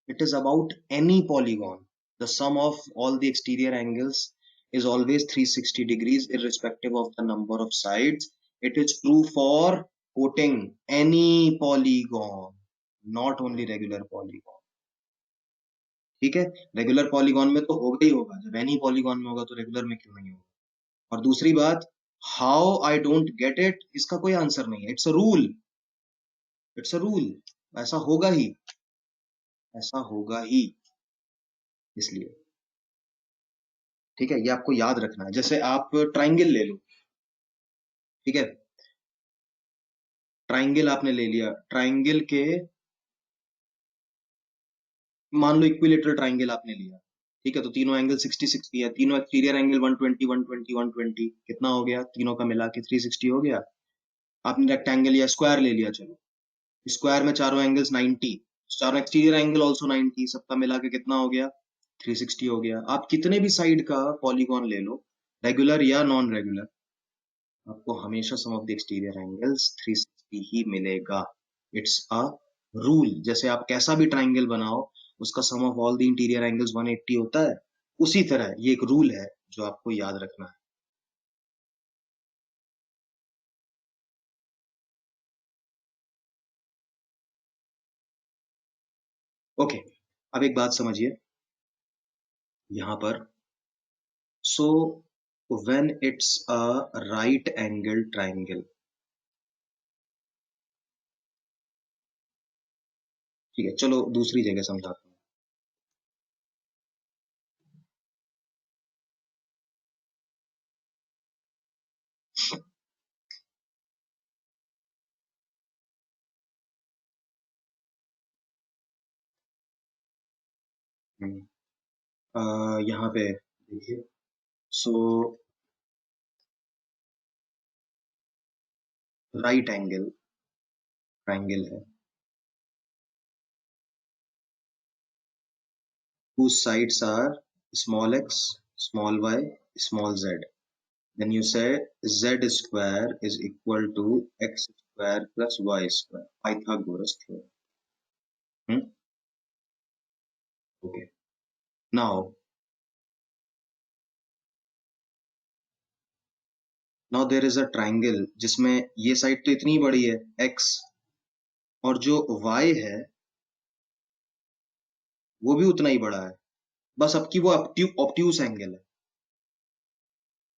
It is about any polygon. The sum of all the exterior angles is always 360 degrees irrespective of the number of sides. It is true for quoting any polygon, not only regular polygon. ठीक है, regular polygon में तो होगा ही होगा, जब any polygon में होगा तो रेगुलर में क्यों नहीं होगा? और दूसरी बात, how I don't get it, इसका कोई आंसर नहीं है। It's a rule, it's a rule. ऐसा होगा ही, ऐसा होगा ही, इसलिए। ठीक है, ये आपको याद रखना है। जैसे आप ट्राइंगल ले लो, ठीक है, ट्राइंगल आपने ले लिया, ट्राइंगल के मान लो इक्विलेटरल ट्राइंगल आपने लिया, ठीक है, तो तीनों एंगल 66 भी है, तीनों एक्सटीरियर एंगल 120 120 120, कितना हो गया, तीनों का मिला के 360 हो गया। आपने रेक्टेंगल या स्क्वायर ले लिया, चलो स्क्वायर में चारों एंगल्स 90, चारों एक्सटीरियर एंगल ऑल्सो 90, सबका मिला के कितना हो गया, 360 हो गया। आप कितने भी साइड का पॉलीगॉन ले लो, रेगुलर या नॉन रेगुलर, आपको हमेशा sum of the exterior angles 360 ही मिलेगा। It's a rule. जैसे आप कैसा भी ट्राइंगल बनाओ, उसका sum of all the interior angles 180 होता है, उसी तरह ये एक रूल है जो आपको याद रखना है। ओके, अब एक बात समझिए यहां पर। So when it's a right angle triangle, ठीक है, चलो दूसरी जगह समझाता हूँ। यहाँ पे देखिए, सो राइट एंगल ट्राइंगल है whose sides are small x, small y, small z. Then you say z square is equal to x square plus y square. Pythagoras theorem. Hmm? Okay. Now, now there is a triangle जिसमें ये side तो इतनी बड़ी है x, और जो y है वो भी उतना ही बड़ा है, बस अब की वो ऑप्ट्यूस एंगल है।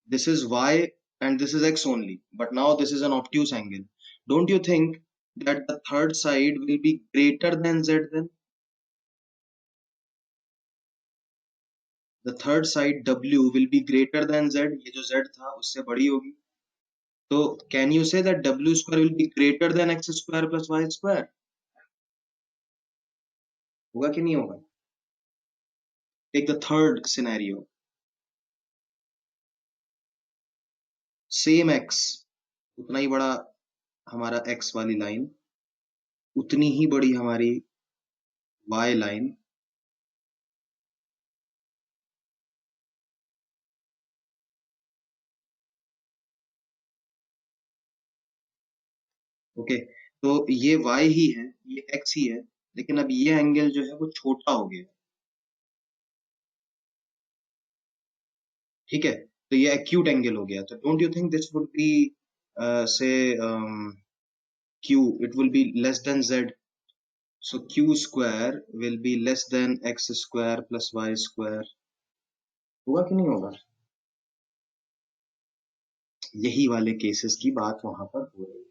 This is y and this is x only, but now this is an obtuse angle. Don't you think that the third side will be greater than z then? The third side w will be greater than z, ये जो z था उससे बड़ी होगी। तो can you say that w square will be greater than x square plus y square? होगा कि नहीं होगा? Take the third scenario. Same x, उतना ही बड़ा हमारा x वाली लाइन, उतनी ही बड़ी हमारी y लाइन, ओके। तो ये y ही है, ये x ही है, लेकिन अब ये एंगल जो है वो छोटा हो गया, ठीक है, तो ये एक्यूट एंगल हो गया। तो don't you think this would be से q, it will be less than z, so q square will be less than x square plus y square, होगा कि नहीं होगा? यही वाले केसेस की बात वहां पर हो रही है।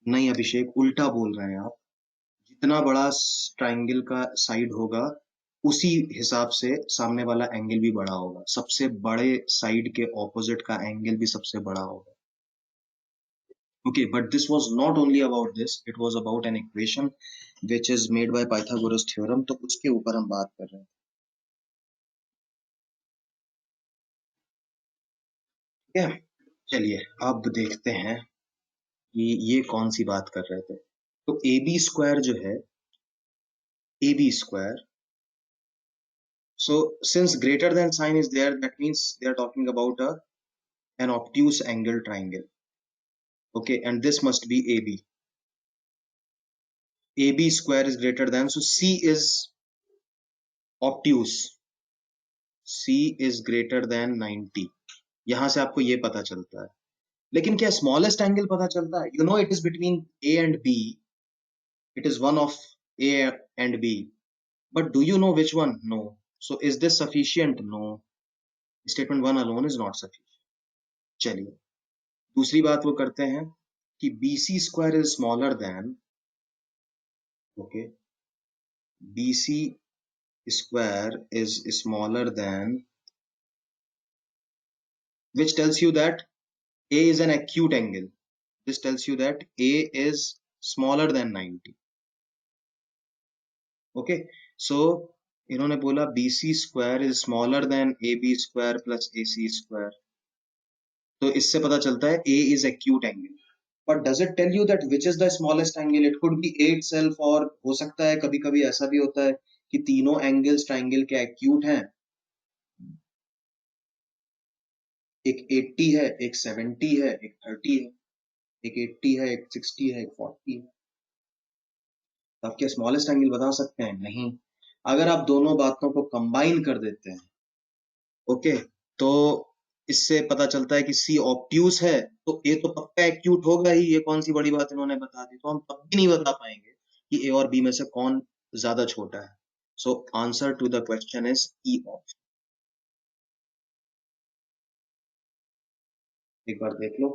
नहीं अभिषेक, उल्टा बोल रहे हैं आप। जितना बड़ा ट्राइंगल का साइड होगा, उसी हिसाब से सामने वाला एंगल भी बड़ा होगा, सबसे बड़े साइड के ऑपोजिट का एंगल भी सबसे बड़ा होगा। Okay, but this was not only about this, it was about an equation which is made by Pythagoras theorem, तो उसके ऊपर हम बात कर रहे हैं, ठीक है। चलिए अब देखते हैं कि ये कौन सी बात कर रहे थे। तो ए बी स्क्वायर जो है, A B square, so since greater than sign is there, that means they are talking about an obtuse angle triangle, okay, and this must be AB. AB square is greater than, so C is obtuse, C is greater than 90, यहां से आपको ये पता चलता है। लेकिन क्या smallest angle पता चलता है? You know it is between A and B, it is one of A and B, but do you know which one? No. So is this sufficient? No, statement one alone is not sufficient. चलिए दूसरी बात वो करते हैं कि B C square is smaller than, okay, B C square is smaller than, which tells you that A is an acute angle, This tells you that A is smaller than 90. Okay, so इन्होंने बोला BC square is smaller than AB square plus AC square. तो इससे पता चलता है A is acute angle. But does it tell you that which is the smallest angle? It could be A itself, और हो सकता है कभी कभी ऐसा भी होता है कि तीनों एंगल्स ट्राइंगल के एक्यूट हैं, एक 80 है, एक 70 है, एक 30 है, एक 80 है, एक 60 है, एक 40 है। तो आप क्या स्मॉलेस्ट एंगल बता सकते हैं? नहीं। अगर आप दोनों बातों को कंबाइन कर देते हैं, ओके, तो इससे पता चलता है कि सी ऑब्ट्यूस है, तो ए तो पक्का एक्यूट होगा ही। ये कौन सी बड़ी बात इन्होंने बता दी। तो हम तब भी नहीं बता पाएंगे कि ए और बी में से कौन ज्यादा छोटा है। So answer to the question is E option. एक बार देख लो।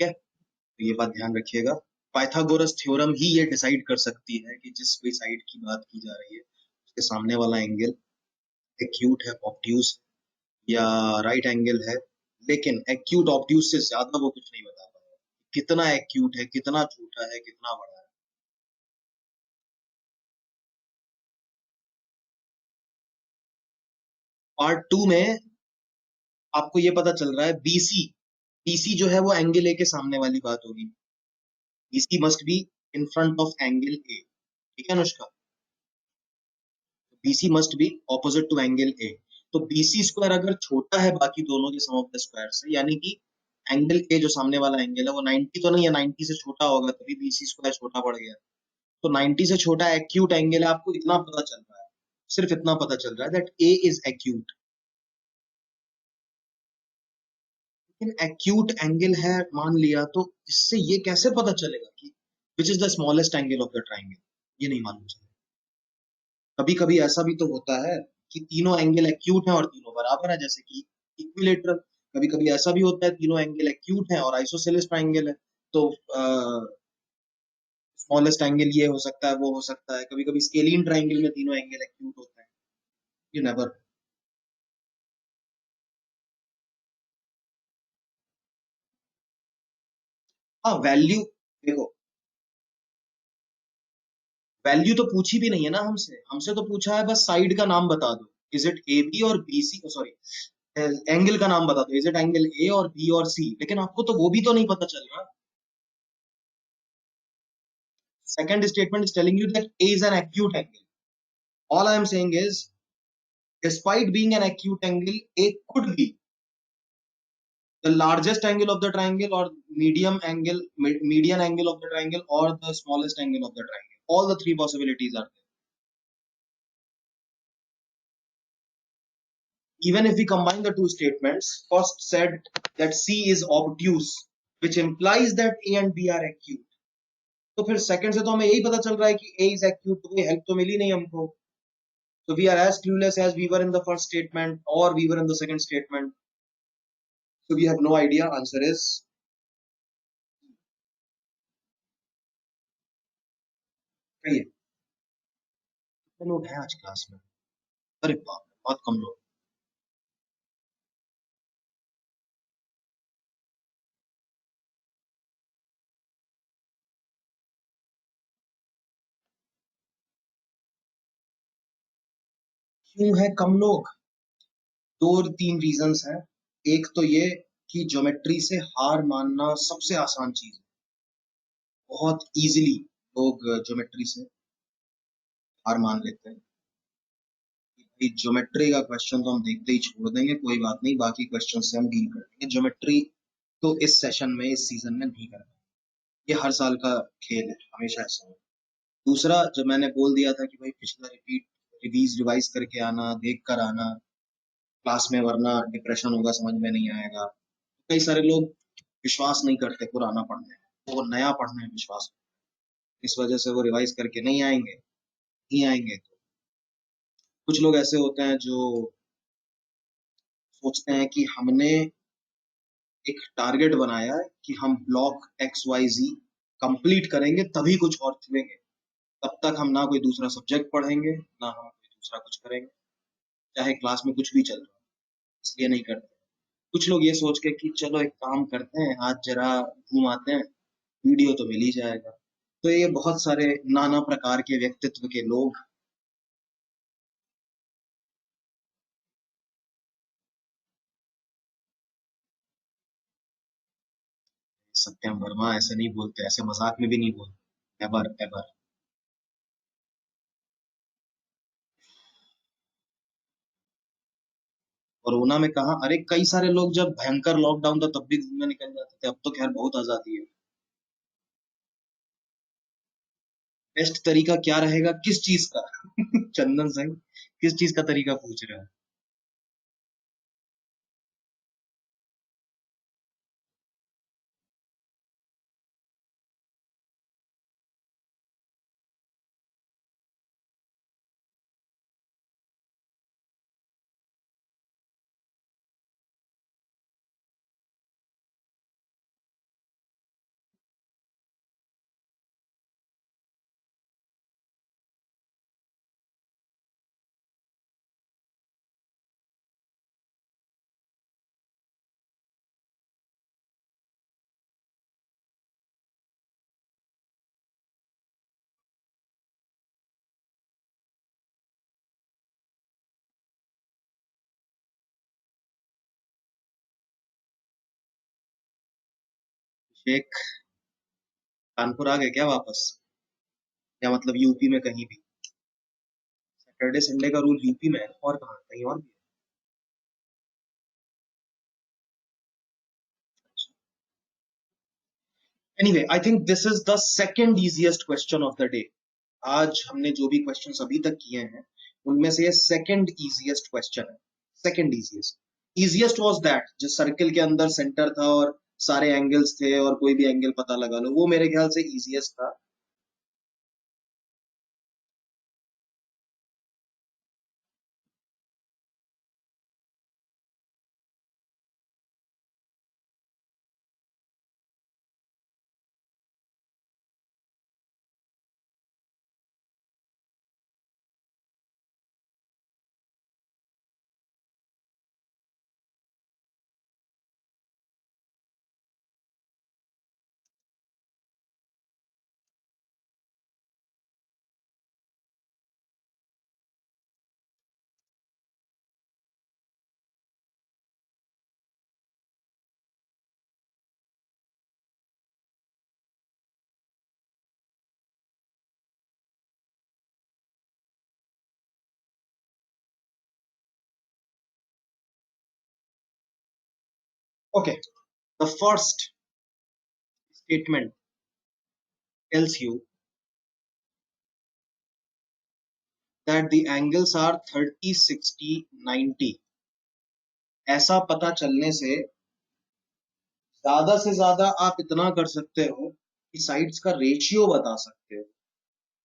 ठीक है, तो ये बात ध्यान रखिएगा। पाइथागोरस थ्योरम ही ये डिसाइड कर सकती है कि जिस भी साइड की बात की जा रही है उसके सामने वाला एंगल एक्यूट है, ऑब्ट्यूस या राइट एंगल है। लेकिन एक्यूट ऑब्ट्यूस से ज्यादा वो कुछ नहीं बता पाया, कितना एक्यूट है, कितना छोटा है, कितना बड़ा है। पार्ट 2 में आपको ये पता चल रहा है बीसी, बीसी जो है वो एंगल ए के सामने वाली बात होगी। BC must be in front of angle A. ठीक है Anushka, BC must be opposite to angle A. तो बीसी स्क्वायर अगर छोटा है बाकी दोनों के सम ऑफ द स्क्वायर से, यानी कि एंगल ए जो सामने वाला एंगल है वो 90 तो नहीं है, 90 से छोटा होगा, तभी बीसी स्क्वायर छोटा पड़ गया। तो 90 से छोटा एक्यूट एंगल है, आपको इतना पता चल रहा है, सिर्फ इतना पता चल रहा है दैट ए इज एक्यूट। लेकिन एक्यूट एंगल है मान लिया, तो इससे ये कैसे पता चलेगा कि which is the smallest angle of the triangle? ये नहीं मालूम चलेगा। कभी कभी ऐसा भी तो होता है कि तीनों एंगल एक्यूट हैं और तीनों बराबर है, जैसे कि इक्विलेटरल। कभी कभी ऐसा भी होता है तीनों एंगल एक्यूट हैं और आइसोसेलेस ट्राइंगल है, तो स्मॉलेस्ट एंगल ये हो सकता है, वो हो सकता है। कभी कभी स्केलिन ट्राइंगल में तीनों एंगल एक्यूट होते हैं। You never. हाँ वैल्यू, देखो वैल्यू तो पूछी भी नहीं है ना हमसे। हमसे तो पूछा है बस साइड का नाम बता दो, इज इट ए बी और बी सी, सॉरी एंगल का नाम बता दो, इज इट एंगल ए और बी और सी। लेकिन आपको तो वो भी तो नहीं पता चल रहा। Second statement is telling you that A is an acute angle. All I am saying is, despite being an acute angle, A could be the largest angle of the triangle, or medium angle, median angle of the triangle, or the smallest angle of the triangle. All the three possibilities are there. Even if we combine the two statements, first said that C is obtuse, which implies that A and B are acute. तो फिर second से तो हमें यही पता चल रहा है कि A is acute, तो कोई हेल्प तो मिली नहीं हमको। So we are as clueless as we were in the first statement or we were in the second statement. So we have no idea. Answer is सही है। कितने लोग हैं आज क्लास में? अरे बाप रे, बहुत कम लोग। क्यों है कम लोग? दो तीन रीजंस हैं। एक तो ये कि ज्योमेट्री से हार मानना सबसे आसान चीज है। बहुत इजीली लोग ज्योमेट्री से हार मान लेते हैं कि ज्योमेट्री का क्वेश्चन तो हम देखते ही छोड़ देंगे, कोई बात नहीं, बाकी क्वेश्चन से हम डील कर लेंगे। ज्योमेट्री तो इस सेशन में, इस सीजन में नहीं कर पाएंगे। ये हर साल का खेल है, हमेशा ऐसा हो। दूसरा, जब मैंने बोल दिया था कि भाई पिछला रिपीट रिवाइज करके आना, देख कर आना क्लास में, वरना डिप्रेशन होगा, समझ में नहीं आएगा। कई सारे लोग विश्वास नहीं करते पुराना पढ़ने में, वो नया पढ़ने में विश्वास, इस वजह से वो रिवाइज करके नहीं आएंगे। तो कुछ लोग ऐसे होते हैं जो सोचते हैं कि हमने एक टारगेट बनाया है कि हम ब्लॉक XYZ कंप्लीट करेंगे तभी कुछ और छुएंगे, तब तक हम ना कोई दूसरा सब्जेक्ट पढ़ेंगे ना हम कोई दूसरा कुछ करेंगे, चाहे क्लास में कुछ भी चल रहा है, इसलिए नहीं करते। कुछ लोग ये सोच के कि चलो एक काम करते हैं, आज जरा घूम आते हैं, वीडियो तो मिल ही जाएगा। तो ये बहुत सारे नाना प्रकार के व्यक्तित्व के लोग। सत्यम वर्मा ऐसे नहीं बोलते, ऐसे मजाक में भी नहीं बोलते, एवर एवर। कोरोना में कहा, अरे कई सारे लोग जब भयंकर लॉकडाउन था तब भी घूमने निकल जाते थे, अब तो खैर बहुत आजादी है। बेस्ट तरीका क्या रहेगा किस चीज का? चंदन सिंह, किस चीज का तरीका पूछ रहे हो? शेख कानपुर आ गए क्या वापस, या मतलब यूपी में कहीं भी? सैटरडे संडे का रूल यूपी में है और कहाँ, कहीं और भी है? Anyway, I think this is the second easiest question of the day. आज हमने जो भी क्वेश्चंस अभी तक किए हैं उनमें से ये सेकंड इजिएस्ट क्वेश्चन है। Second easiest, easiest was that जो सर्कल के अंदर सेंटर था और सारे एंगल्स थे और कोई भी एंगल पता लगा लो, वो मेरे ख्याल से इजिएस्ट था। Okay, the first statement tells you that the angles are 30, 60, 90। ऐसा पता चलने से ज्यादा से ज्यादा आप इतना कर सकते हो कि साइड्स का रेशियो बता सकते हो।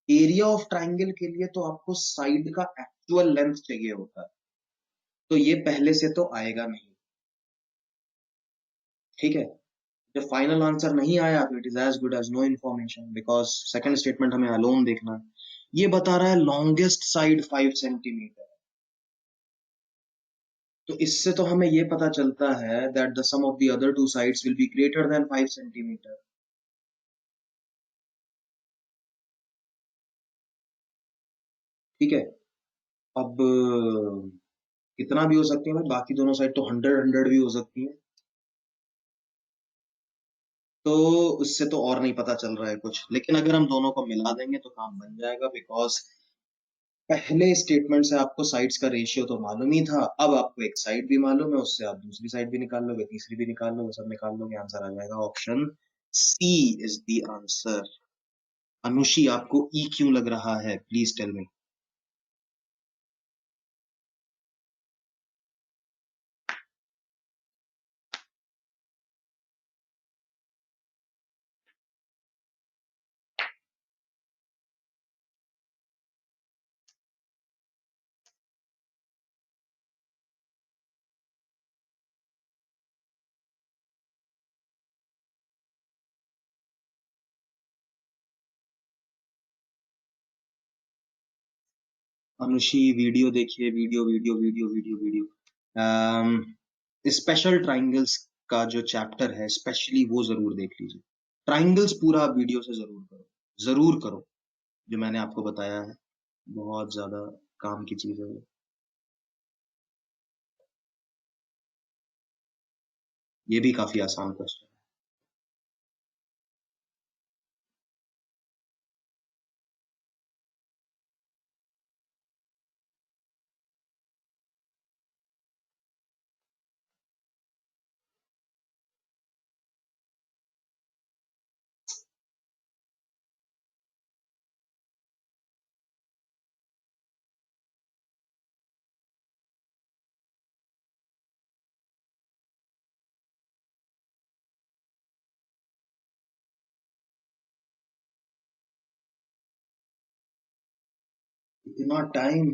एरिया ऑफ ट्राइंगल के लिए तो आपको साइड का एक्चुअल लेंथ चाहिए होता है, तो ये पहले से तो आएगा नहीं। ठीक है, जब फाइनल आंसर नहीं आया तो it is as good as no information, because second statement हमें अलोन देखना है। ये बता रहा है लॉन्गेस्ट साइड 5 सेंटीमीटर, तो इससे तो हमें ये पता चलता है that the sum of the other two sides will be greater than 5 centimeter. ठीक है, अब कितना भी हो सकती है, बाकी दोनों साइड तो 100 100 भी हो सकती है, तो उससे तो और नहीं पता चल रहा है कुछ, लेकिन अगर हम दोनों को मिला देंगे तो काम बन जाएगा, बिकॉज पहले स्टेटमेंट से आपको साइड्स का रेशियो तो मालूम ही था, अब आपको एक साइड भी मालूम है, उससे आप दूसरी साइड भी निकाल लोगे, तीसरी भी निकाल लोगे, सब निकाल लोगे, आंसर आ जाएगा option C is the answer. Anushi, आपको ई क्यों लग रहा है, please tell me. Anushi video देखिए, video video video video video. Special triangles का जो चैप्टर है स्पेशली वो जरूर देख लीजिए। ट्राइंगल्स पूरा वीडियो से जरूर करो जो मैंने आपको बताया है। बहुत ज्यादा काम की चीज है वो। ये भी काफी आसान क्वेश्चन है। इतना टाइम।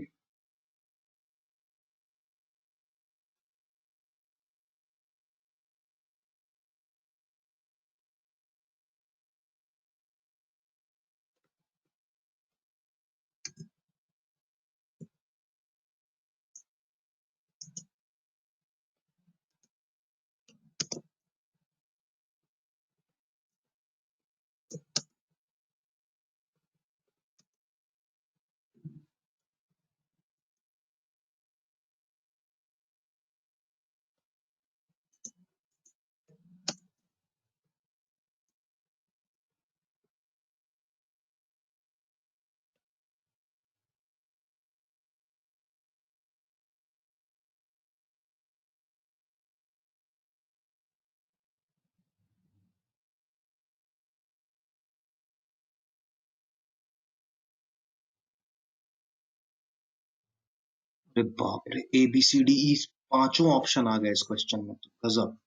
अरे बाप रे, A B C D E पांचों ऑप्शन आ गए इस क्वेश्चन में, तो गजब।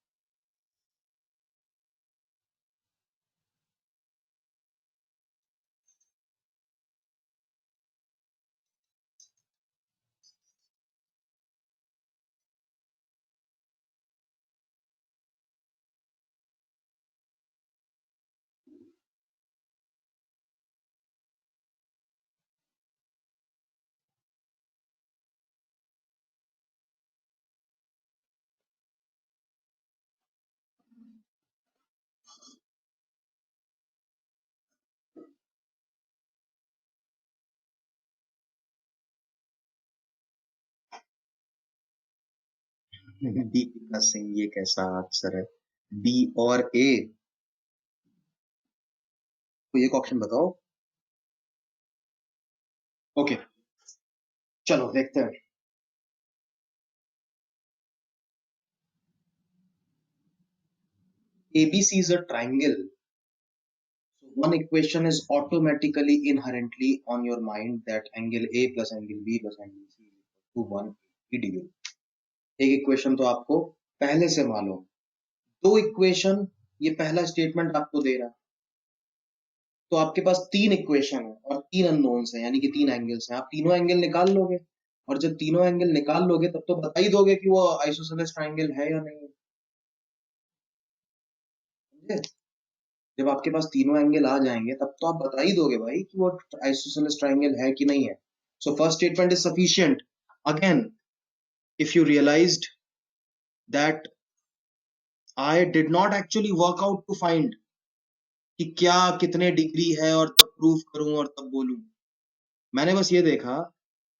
दीपिका सिंह, ये कैसा आंसर है? बी और ए? कोई एक ऑप्शन बताओ। ओके, चलो देखते हैं। ABC is a triangle. So one equation is automatically inherently on your mind that angle A plus angle B plus angle C is equal to 180 degree. एक इक्वेशन तो आपको पहले से मालूम। दो इक्वेशन, ये पहला स्टेटमेंट आपको दे रहा है, तो आपके पास तीन इक्वेशन है और तीन अननोन्स हैं, यानी कि तीन एंगल्स हैं। आप तीनों एंगल निकाल लोगे, और जब तीनों एंगल निकाल लोगे तब तो बता ही दोगे कि वो आइसोसेलेस ट्राइंगल है या नहीं है। समझे? जब आपके पास तीनों एंगल आ जाएंगे तब तो आप बता ही दोगे भाई कि वो आइसोसेलेस ट्राइंगल है कि नहीं है। So first statement is sufficient. Again, if you realized that I did not actually work out to find कि क्या कितने डिग्री है और तब प्रूफ करूं और तब बोलूं, मैंने बस ये देखा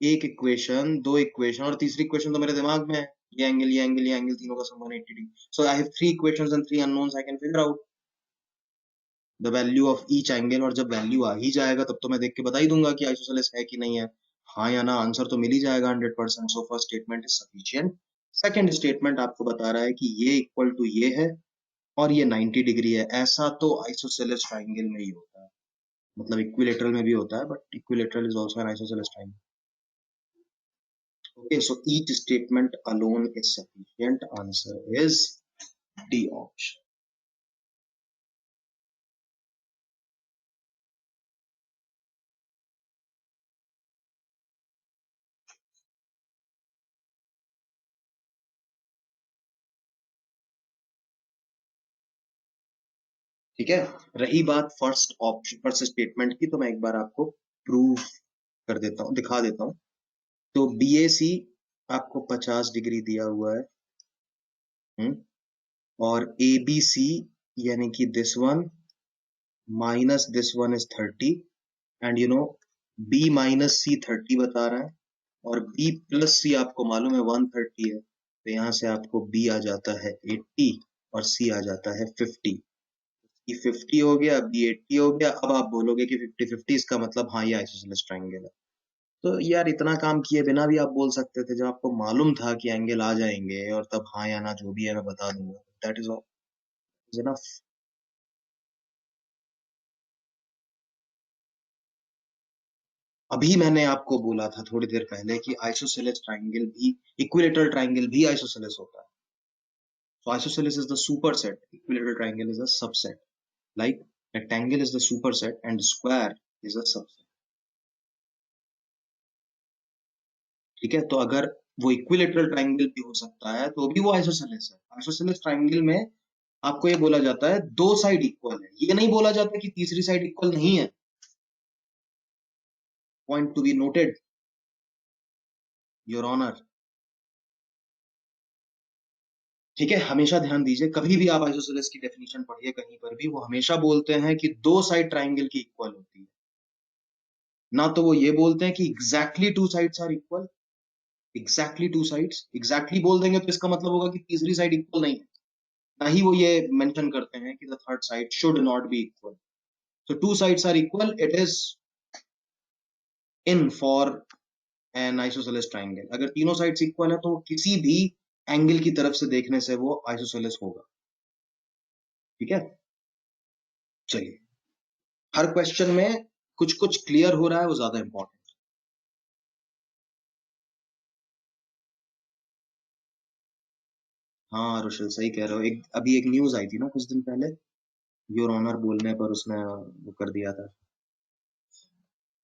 एक इक्वेशन, दो इक्वेशन और तीसरी इक्वेशन तो मेरे दिमाग में है। ये एंगल, ये एंगल, ये एंगल, तीनों का सम 180 degree. So I have three equations and three unknowns, I can figure out the value of each angle. और जब वैल्यू आ ही जाएगा तब तो मैं देख के बता ही दूंगा कि आइसोसेलेस है कि नहीं है। हाँ या ना आंसर तो मिल ही जाएगा 100%। सो first statement is sufficient. Second statement आपको बता रहा है कि ये इक्वल टू ये है और ये 90 डिग्री है। ऐसा तो आइसोसेलेस ट्राइंगल में ही होता है, मतलब इक्विलेटरल में भी होता है, but equilateral is also an isosceles triangle. Okay, so each statement alone is sufficient. Answer is D option. ठीक है, रही बात फर्स्ट ऑप्शन, फर्स्ट स्टेटमेंट की, तो मैं एक बार आपको प्रूव कर देता हूँ, दिखा देता हूँ। तो BAC आपको 50 डिग्री दिया हुआ है, और ABC यानी कि this one minus this one is 30, and you know B minus C 30 बता रहा है, और B प्लस C आपको मालूम है 130 है, तो यहाँ से आपको B आ जाता है 80 और C आ जाता है 50। ये 50 हो गया, B 80 हो गया। अब आप बोलोगे कि 50-50, इसका मतलब हाँ ये आइसोसेलेस ट्रायंगल है। तो यार इतना काम किए बिना भी आप बोल सकते थे, जब आपको मालूम था कि एंगल आ जाएंगे, और तब हाँ या ना जो भी है मैं बता दूंगा। That is enough. अभी मैंने आपको बोला था थोड़ी देर पहले कि आइसोसेलेस ट्रायंगल भी, इक्विलेटरल ट्रायंगल भी आइसोसेलेस होता है। So isosceles is the superset, equilateral triangle is a subset. Like rectangle is the superset and square is a subset. ठीक है, तो अगर वो इक्विलेटरल ट्रायंगल भी हो सकता है तो भी वो आइसोसेलेस है। आइसोसेलेस ट्रायंगल में आपको ये बोला जाता है दो साइड इक्वल है, ये नहीं बोला जाता कि तीसरी साइड इक्वल नहीं है। Point to be noted your honour. ठीक है, हमेशा ध्यान दीजिए, कभी भी आप आइसोसेलेस की डेफिनेशन पढ़िए कहीं पर भी, वो हमेशा बोलते हैं कि दो साइड ट्रायंगल की इक्वल होती है। ना तो वो ये बोलते हैं कि exactly two sides are equal, exactly two sides, exactly बोल देंगे तो इसका मतलब होगा कि तीसरी साइड इक्वल नहीं है। ना ही वो ये मेंशन करते हैं कि the third side should not be equal. So two sides are equal, it is in for an isosceles triangle. अगर तीनों साइड्स इक्वल है तो किसी भी एंगल की तरफ से देखने से वो आइसोसेलेस होगा। ठीक है, चलिए, हर क्वेश्चन में कुछ कुछ क्लियर हो रहा है, वो ज्यादा इंपॉर्टेंट। हाँ रुशल, सही कह रहे हो। एक अभी एक न्यूज आई थी ना कुछ दिन पहले, योर ऑनर बोलने पर उसने वो कर दिया था।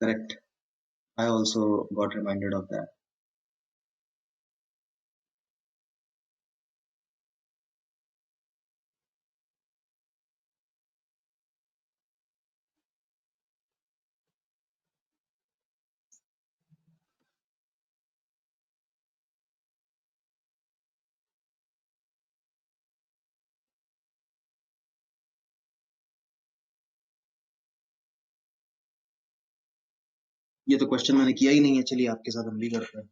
Correct, I also got reminded of that. ये तो क्वेश्चन मैंने किया ही नहीं है, चलिए आपके साथ हम भी करते हैं।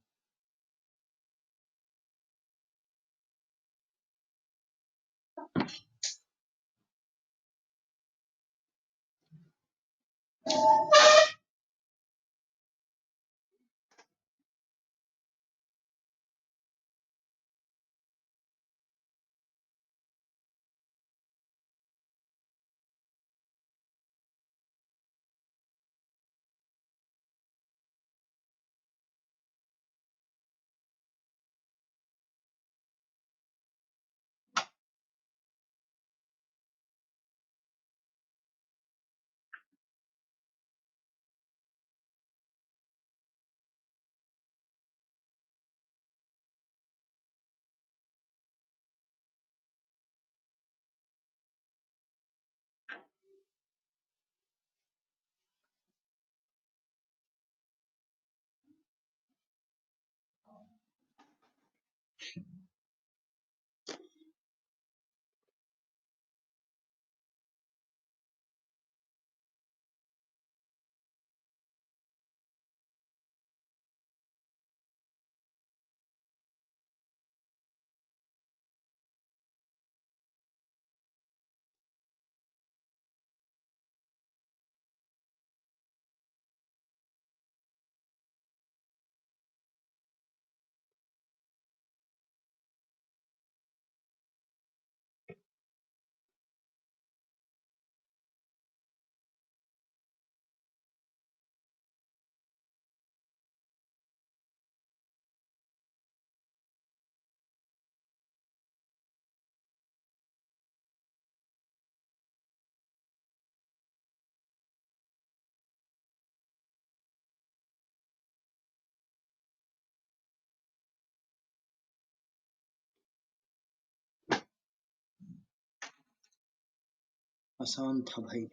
आसान था भाई।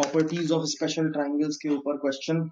प्रॉपर्टीज ऑफ स्पेशल ट्रायंगल्स के ऊपर क्वेश्चन।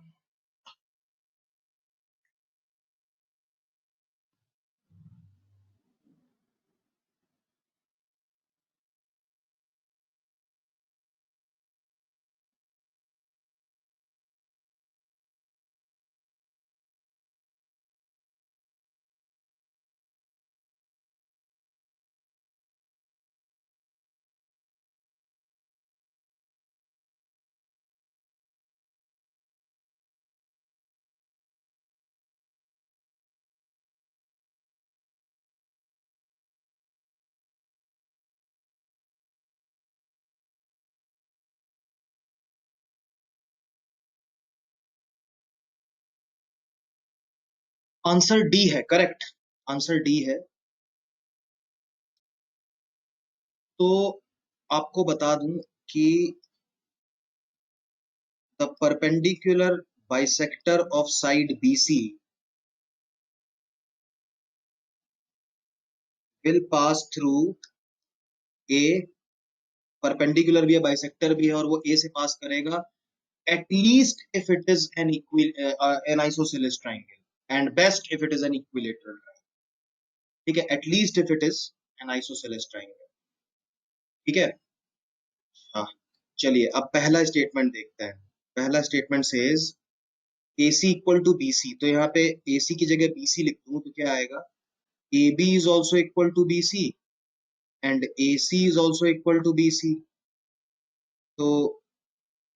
आंसर डी है, करेक्ट। आंसर डी है। तो आपको बता दूं कि the perpendicular bisector of side BC will pass through a. Perpendicular भी है, बाइसेक्टर भी है, और वो ए से पास करेगा at least if it is an isosceles triangle and best if it is an equilateral triangle। ठीक है, at least if it is an isosceles triangle। ठीक है। हाँ, चलिए अब पहला स्टेटमेंट देखते हैं। पहला statement says AC equal to BC। तो यहाँ पे AC की जगह BC लिख दूं तो क्या आएगा? AB is also equal to BC and AC is also equal to BC। तो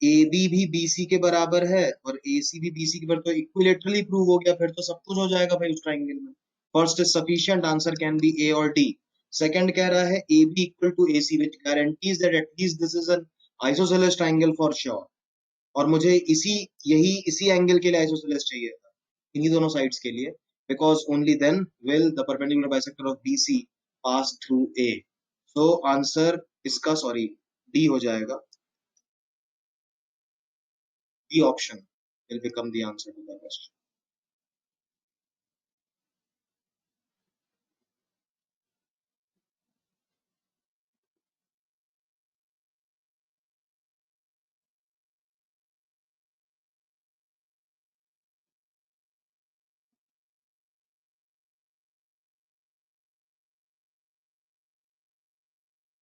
AB भी BC के बराबर है और AC भी BC के बराबर, तो इक्विलेटरली प्रूव हो गया, फिर तो सब कुछ हो जाएगा भाई उस ट्राइंगल में। First is sufficient, answer can be A और D। सेकंड कह रहा है AB equal to AC which guarantees that at least this is an isosceles triangle for sure. और मुझे इसी एंगल के लिए आइसोसेलेस चाहिए था, इन्हीं दोनों साइड्स के लिए, because only then will the perpendicular bisector of BC pass through A। So answer इसका, सॉरी, D हो जाएगा। D option will become the answer to the question।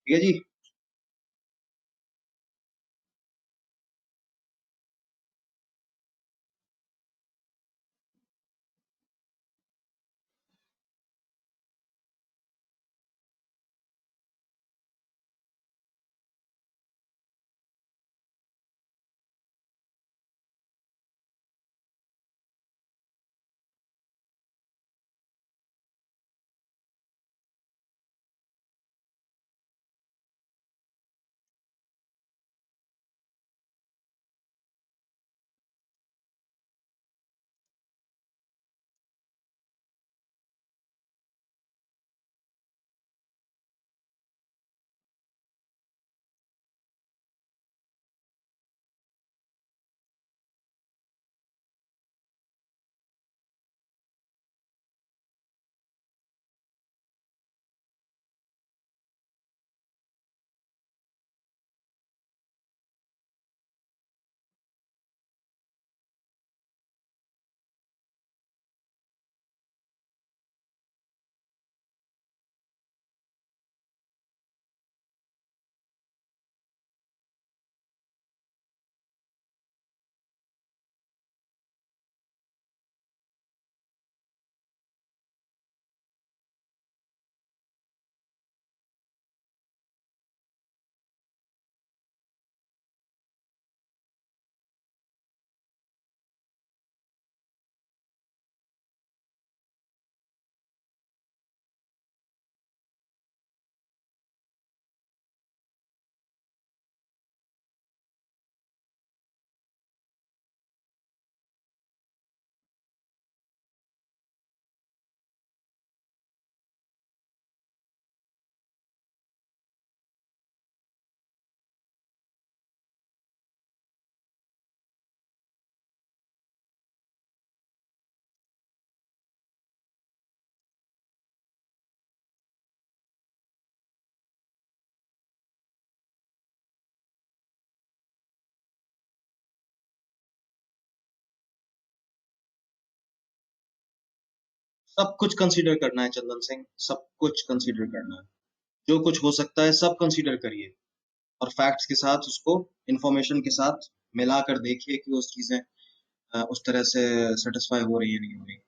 ठीक है जी। सब कुछ कंसीडर करना है चंदन सिंह, सब कुछ कंसीडर करना है, जो कुछ हो सकता है सब कंसीडर करिए और फैक्ट्स के साथ उसको इंफॉर्मेशन के साथ मिलाकर देखिए कि उस चीजें उस तरह से सेटिस्फाई हो रही है नहीं हो रही।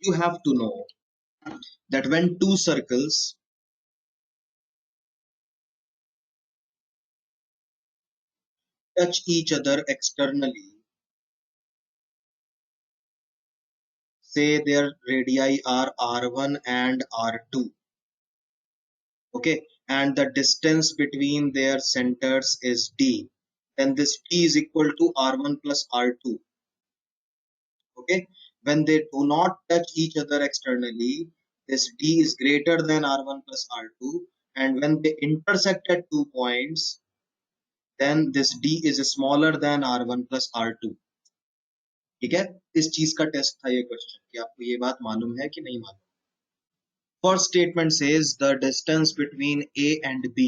You have to know that when two circles touch each other externally, say their radii are r1 and r2, okay, and the distance between their centers is d, then this d is equal to r1 plus r2, okay. When they do not touch each other externally, this d is greater than r1 plus r2, and when they intersect at 2 points, then this d is smaller than r1 plus r2। ठीक है, इस चीज का test था ये question कि आपको ये बात मालूम है कि नहीं मालूम। First statement says the distance between A and B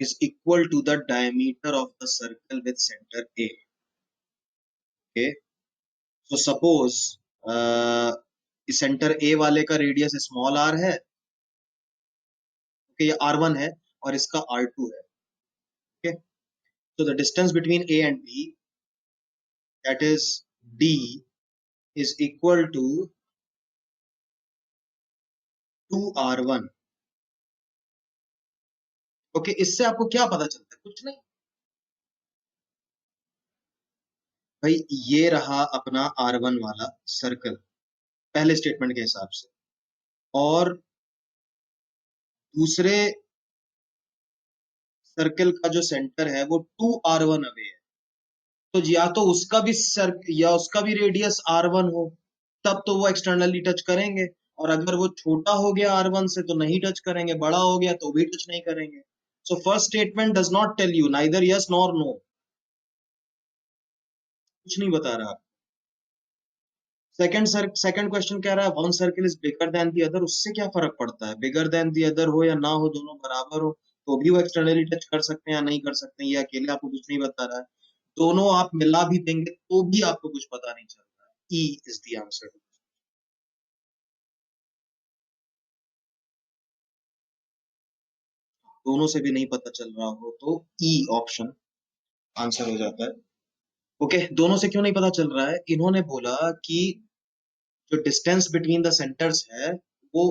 is equal to the diameter of the circle with center A. Okay, so suppose center A वाले का रेडियस स्मॉल आर है, okay, ये r1 है और इसका r2 है, okay, so the distance between A and B, that is D, is equal to 2r1। Okay, इससे आपको क्या पता चलता है? कुछ नहीं भाई, ये रहा अपना r1 वाला सर्कल पहले स्टेटमेंट के हिसाब से, और दूसरे सर्कल का जो सेंटर है वो 2r1 अवे है, तो या तो उसका भी या उसका भी रेडियस r1 हो, तब तो वो एक्सटर्नली टच करेंगे, और अगर वो छोटा हो गया r1 से तो नहीं टच करेंगे, बड़ा हो गया तो भी टच नहीं करेंगे। So first statement does not tell you neither yes nor no, कुछ नहीं बता रहा। सेकंड क्वेश्चन कह रहा है one circle is bigger than the other, उससे क्या फर्क पड़ता है, बिगर देन दी अदर हो या ना हो, दोनों बराबर हो तो भी वो एक्सटर्नली टच कर सकते हैं या नहीं कर सकते हैं, ये अकेले आपको कुछ नहीं बता रहा है। दोनों आप मिला भी देंगे तो भी आपको कुछ पता नहीं चल रहा है। E is the answer. दोनों से भी नहीं पता चल रहा हो तो ई ऑप्शन आंसर हो जाता है। ओके, दोनों से क्यों नहीं पता चल रहा है, इन्होंने बोला कि जो डिस्टेंस बिटवीन द सेंटर्स है वो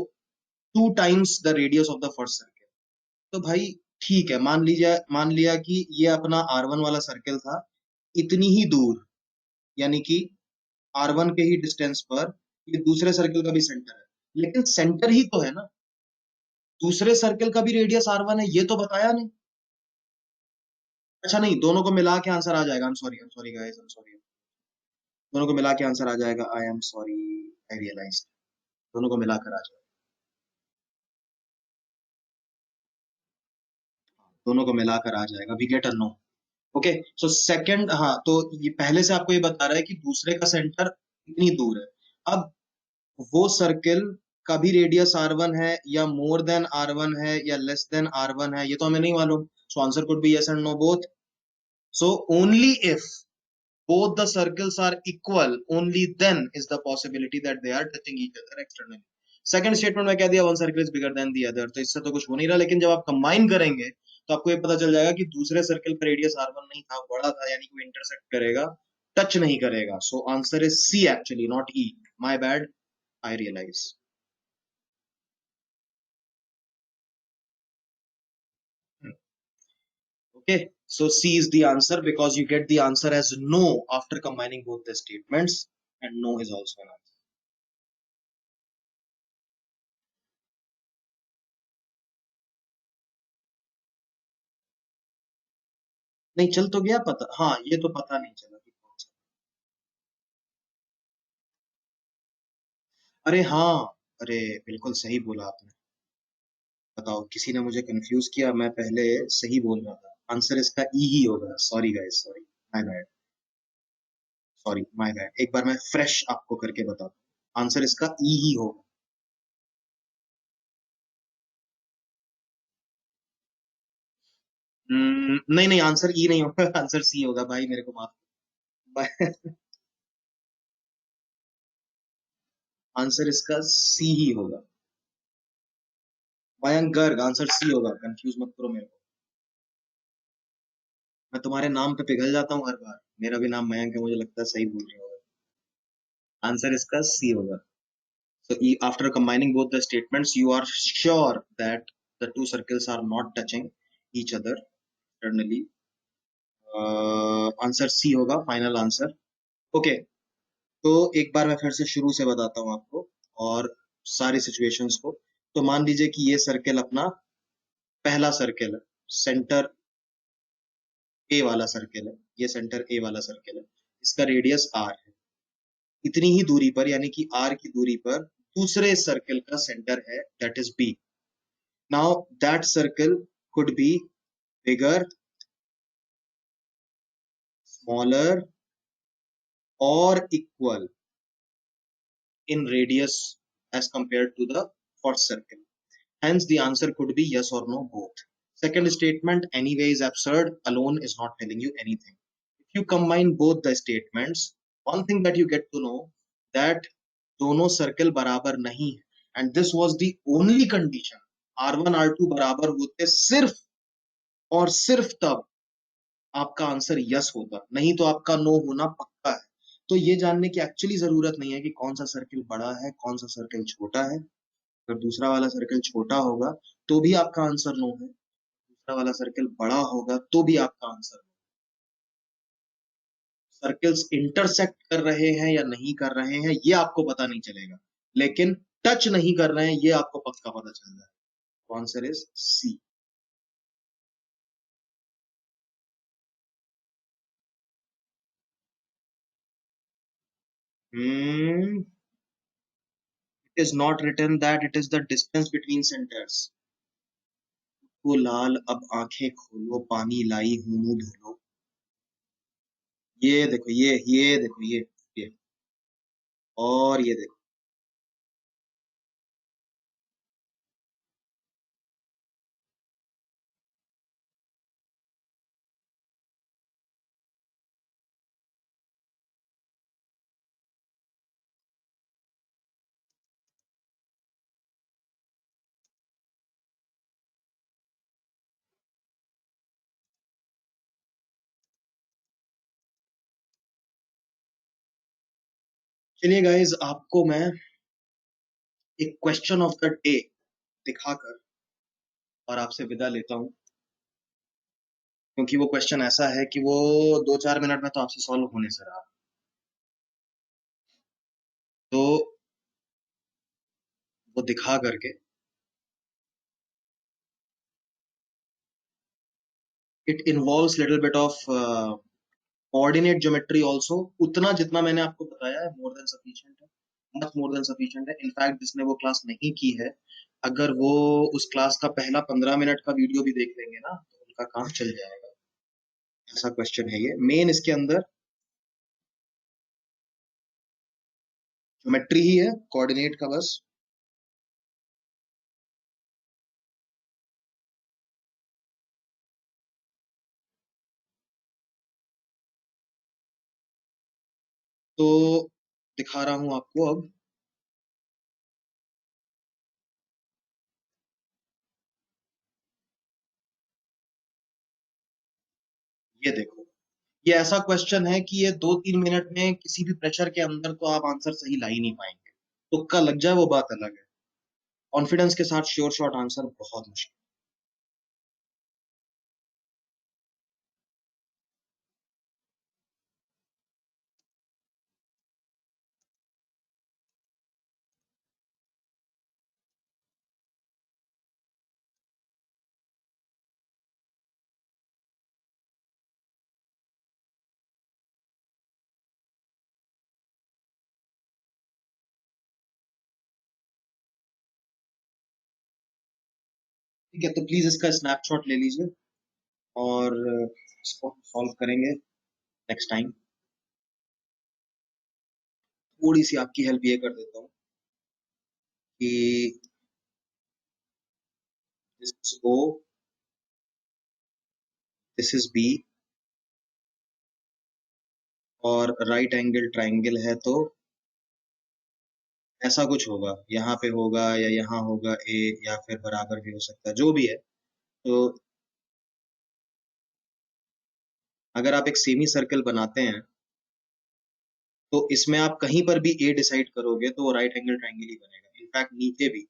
2 times the radius of the first circle. तो भाई ठीक है, मान लिया कि ये अपना R1 वाला सर्कल था इतनी ही दूर, यानी कि R1 के ही डिस्टेंस पर ये दूसरे सर्कल का भी सेंटर है, लेकिन सेंटर ही तो है ना, दूसरे सर्कल का भी रेडियस R1 है ये तो बताया नहीं। अच्छा नहीं, दोनों को मिला के आंसर आ जाएगा, I am sorry guys, I am sorry, दोनों को मिला के आंसर आ जाएगा, I am sorry, I realize, दोनों को मिलाकर आ जाएगा, दोनों को मिलाकर आ जाएगा, we get a no. Okay, so second, हाँ तो ये पहले से आपको ये बता रहा है कि दूसरे का सेंटर इतनी दूर है। अब वो सर्कल का भी रेडियस r1 है या मोर देन r1 है या लेस देन r1 है, ये तो हमें नहीं मालूम, so answer could be yes and no both. So only if both the circles are equal, only then is the possibility that they are touching each other externally। Second statement में कह दिया one circle is bigger than the other, तो इससे तो कुछ हो नहीं रहा, लेकिन जब आप कंबाइन करेंगे तो आपको ये पता चल जाएगा कि दूसरे सर्कल का रेडियस r1 नहीं था, बड़ा था, यानी कि वो इंटरसेक्ट करेगा, टच नहीं करेगा। So answer is C actually, not E, my bad, I realize. Okay, so C is the answer because you get the answer as no after combining both the statements, and no is also an answer। नहीं चल तो गया पता, हाँ ये तो पता नहीं चला कि कौन सा। अरे हाँ, अरे बिल्कुल सही बोला आपने। बताओ, किसी ने मुझे कंफ्यूज किया, मैं पहले सही बोल रहा था। आंसर इसका ई ही होगा। Sorry guys, sorry, my bad, sorry my bad. एक बार मैं फ्रेश आपको करके बताता हूँ, आंसर इसका ई ही होगा। नहीं नहीं, आंसर ई नहीं होगा, आंसर सी होगा भाई, मेरे को माफ। आंसर इसका सी ही होगा। मयंक गर्ग, आंसर सी होगा, कंफ्यूज मत करो मेरे को। मैं तुम्हारे नाम पे पिघल जाता हूँ हर बार। मेरा भी नाम मयंक है, मुझे लगता है सही बोल रहे हो। आंसर इसका सी होगा। So after combining both the statements, you are sure that the two circles are not touching each other externally. Answer C होगा, फाइनल आंसर। ओके, तो एक बार मैं फिर से शुरू से बताता हूँ आपको, और सारी सिचुएशंस को। तो मान लीजिए कि ये सर्कल अपना पहला सर्कल है, सेंटर ए वाला सर्कल है। ये सेंटर ए वाला सर्कल है, इसका रेडियस आर है। इतनी ही दूरी पर, यानी कि आर की दूरी पर, दूसरे सर्कल का सेंटर है, that is B. Now that circle could be bigger, smaller, or equal in radius as compared to the first circle. Hence, the answer could be yes or no, both. Second statement, anyway, is absurd. Alone is not telling you anything. If you combine both the statements, one thing that you get to know that दोनों circle बराबर नहीं है, and this was the only condition. R1 R2 बराबर होते सिर्फ और सिर्फ तब आपका आंसर यस होगा, नहीं तो आपका नो होना पक्का है। तो ये जानने की एक्चुअली जरूरत नहीं है कि कौन सा सर्कल बड़ा है, कौन सा सर्कल छोटा है। अगर दूसरा वाला सर्कल छोटा होगा तो भी आपका आंसर नो है, दूसरा वाला सर्कल बड़ा होगा तो भी आपका आंसर नो। सर्कल्स इंटरसेक्ट कर रहे हैं या नहीं कर रहे हैं ये आपको पता नहीं चलेगा, लेकिन टच नहीं कर रहे हैं ये आपको पक्का पता चल रहा है। Answer is C. It is not written that it is the distance between centres. वो लाल अब आंखें खोलो, पानी लाई हूं मुंह धो लो। ये देखो, ये देखो, ये और ये देखो। चलिए गाइस, आपको मैं एक क्वेश्चन ऑफ द डे दिखाकर और आपसे विदा लेता हूं, क्योंकि वो क्वेश्चन ऐसा है कि वो 2-4 मिनट में तो आपसे सॉल्व होने से रहा। तो वो दिखा करके, it involves little bit of coordinate geometry also. उतना जितना मैंने आपको बताया है मोर देन सफिशिएंट है, मच मोर देन सफिशिएंट है। इनफैक्ट जिसने वो क्लास नहीं की है, अगर वो उस क्लास का पहला 15 मिनट का वीडियो भी देख लेंगे ना, तो उनका काम चल जाएगा। ऐसा क्वेश्चन है ये। मेन इसके अंदर ज्योमेट्री ही है, कोऑर्डिनेट का बस। तो दिखा रहा हूं आपको अब। ये देखो, ये ऐसा क्वेश्चन है कि ये 2-3 मिनट में किसी भी प्रेशर के अंदर तो आप आंसर सही ला ही नहीं पाएंगे। तुक्का लग जाए वो बात अलग है, कॉन्फिडेंस के साथ श्योर शॉट आंसर बहुत मुश्किल। ठीक है, तो प्लीज इसका स्नैपशॉट ले लीजिए और इसको सॉल्व करेंगे नेक्स्ट टाइम। थोड़ी सी आपकी हेल्प ये कर देता हूँ कि this is O, this is B और राइट एंगल ट्राइंगल है, तो ऐसा कुछ होगा, यहाँ पे होगा या यहाँ होगा A, या फिर बराबर भी हो सकता है, जो भी है। तो अगर आप एक सेमी सर्कल बनाते हैं तो इसमें आप कहीं पर भी A डिसाइड करोगे तो वो राइट एंगल ट्राइंगल ही बनेगा। इनफैक्ट नीचे भी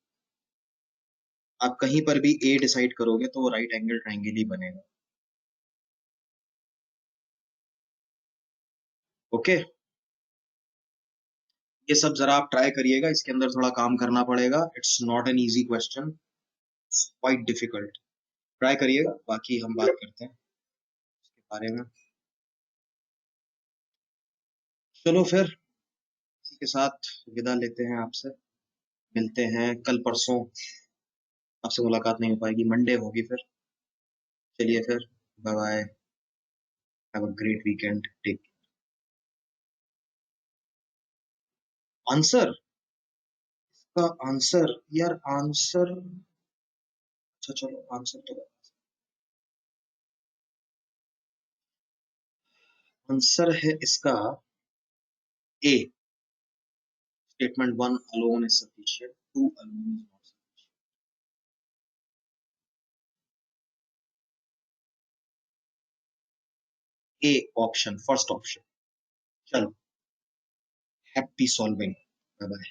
आप कहीं पर भी A डिसाइड करोगे तो वो राइट एंगल ट्राइंगल ही बनेगा। ओके, ये सब जरा आप ट्राई करिएगा, इसके अंदर थोड़ा काम करना पड़ेगा। It's not an easy question, it's quite difficult. Try करिएगा, बाकी हम बात करते हैं इसके बारे में। चलो फिर इसी के साथ विदा लेते हैं आपसे। मिलते हैं कल परसों, आपसे मुलाकात नहीं हो पाएगी, मंडे होगी फिर। चलिए फिर, bye bye, have a great weekend, take. Answer, इसका आंसर यार, आंसर, अच्छा चलो आंसर तो, आंसर है इसका A. Statement 1 alone is sufficient, 2 alone is not sufficient। A option, first option. चलो, हैप्पी सॉल्विंग, बाय बाय।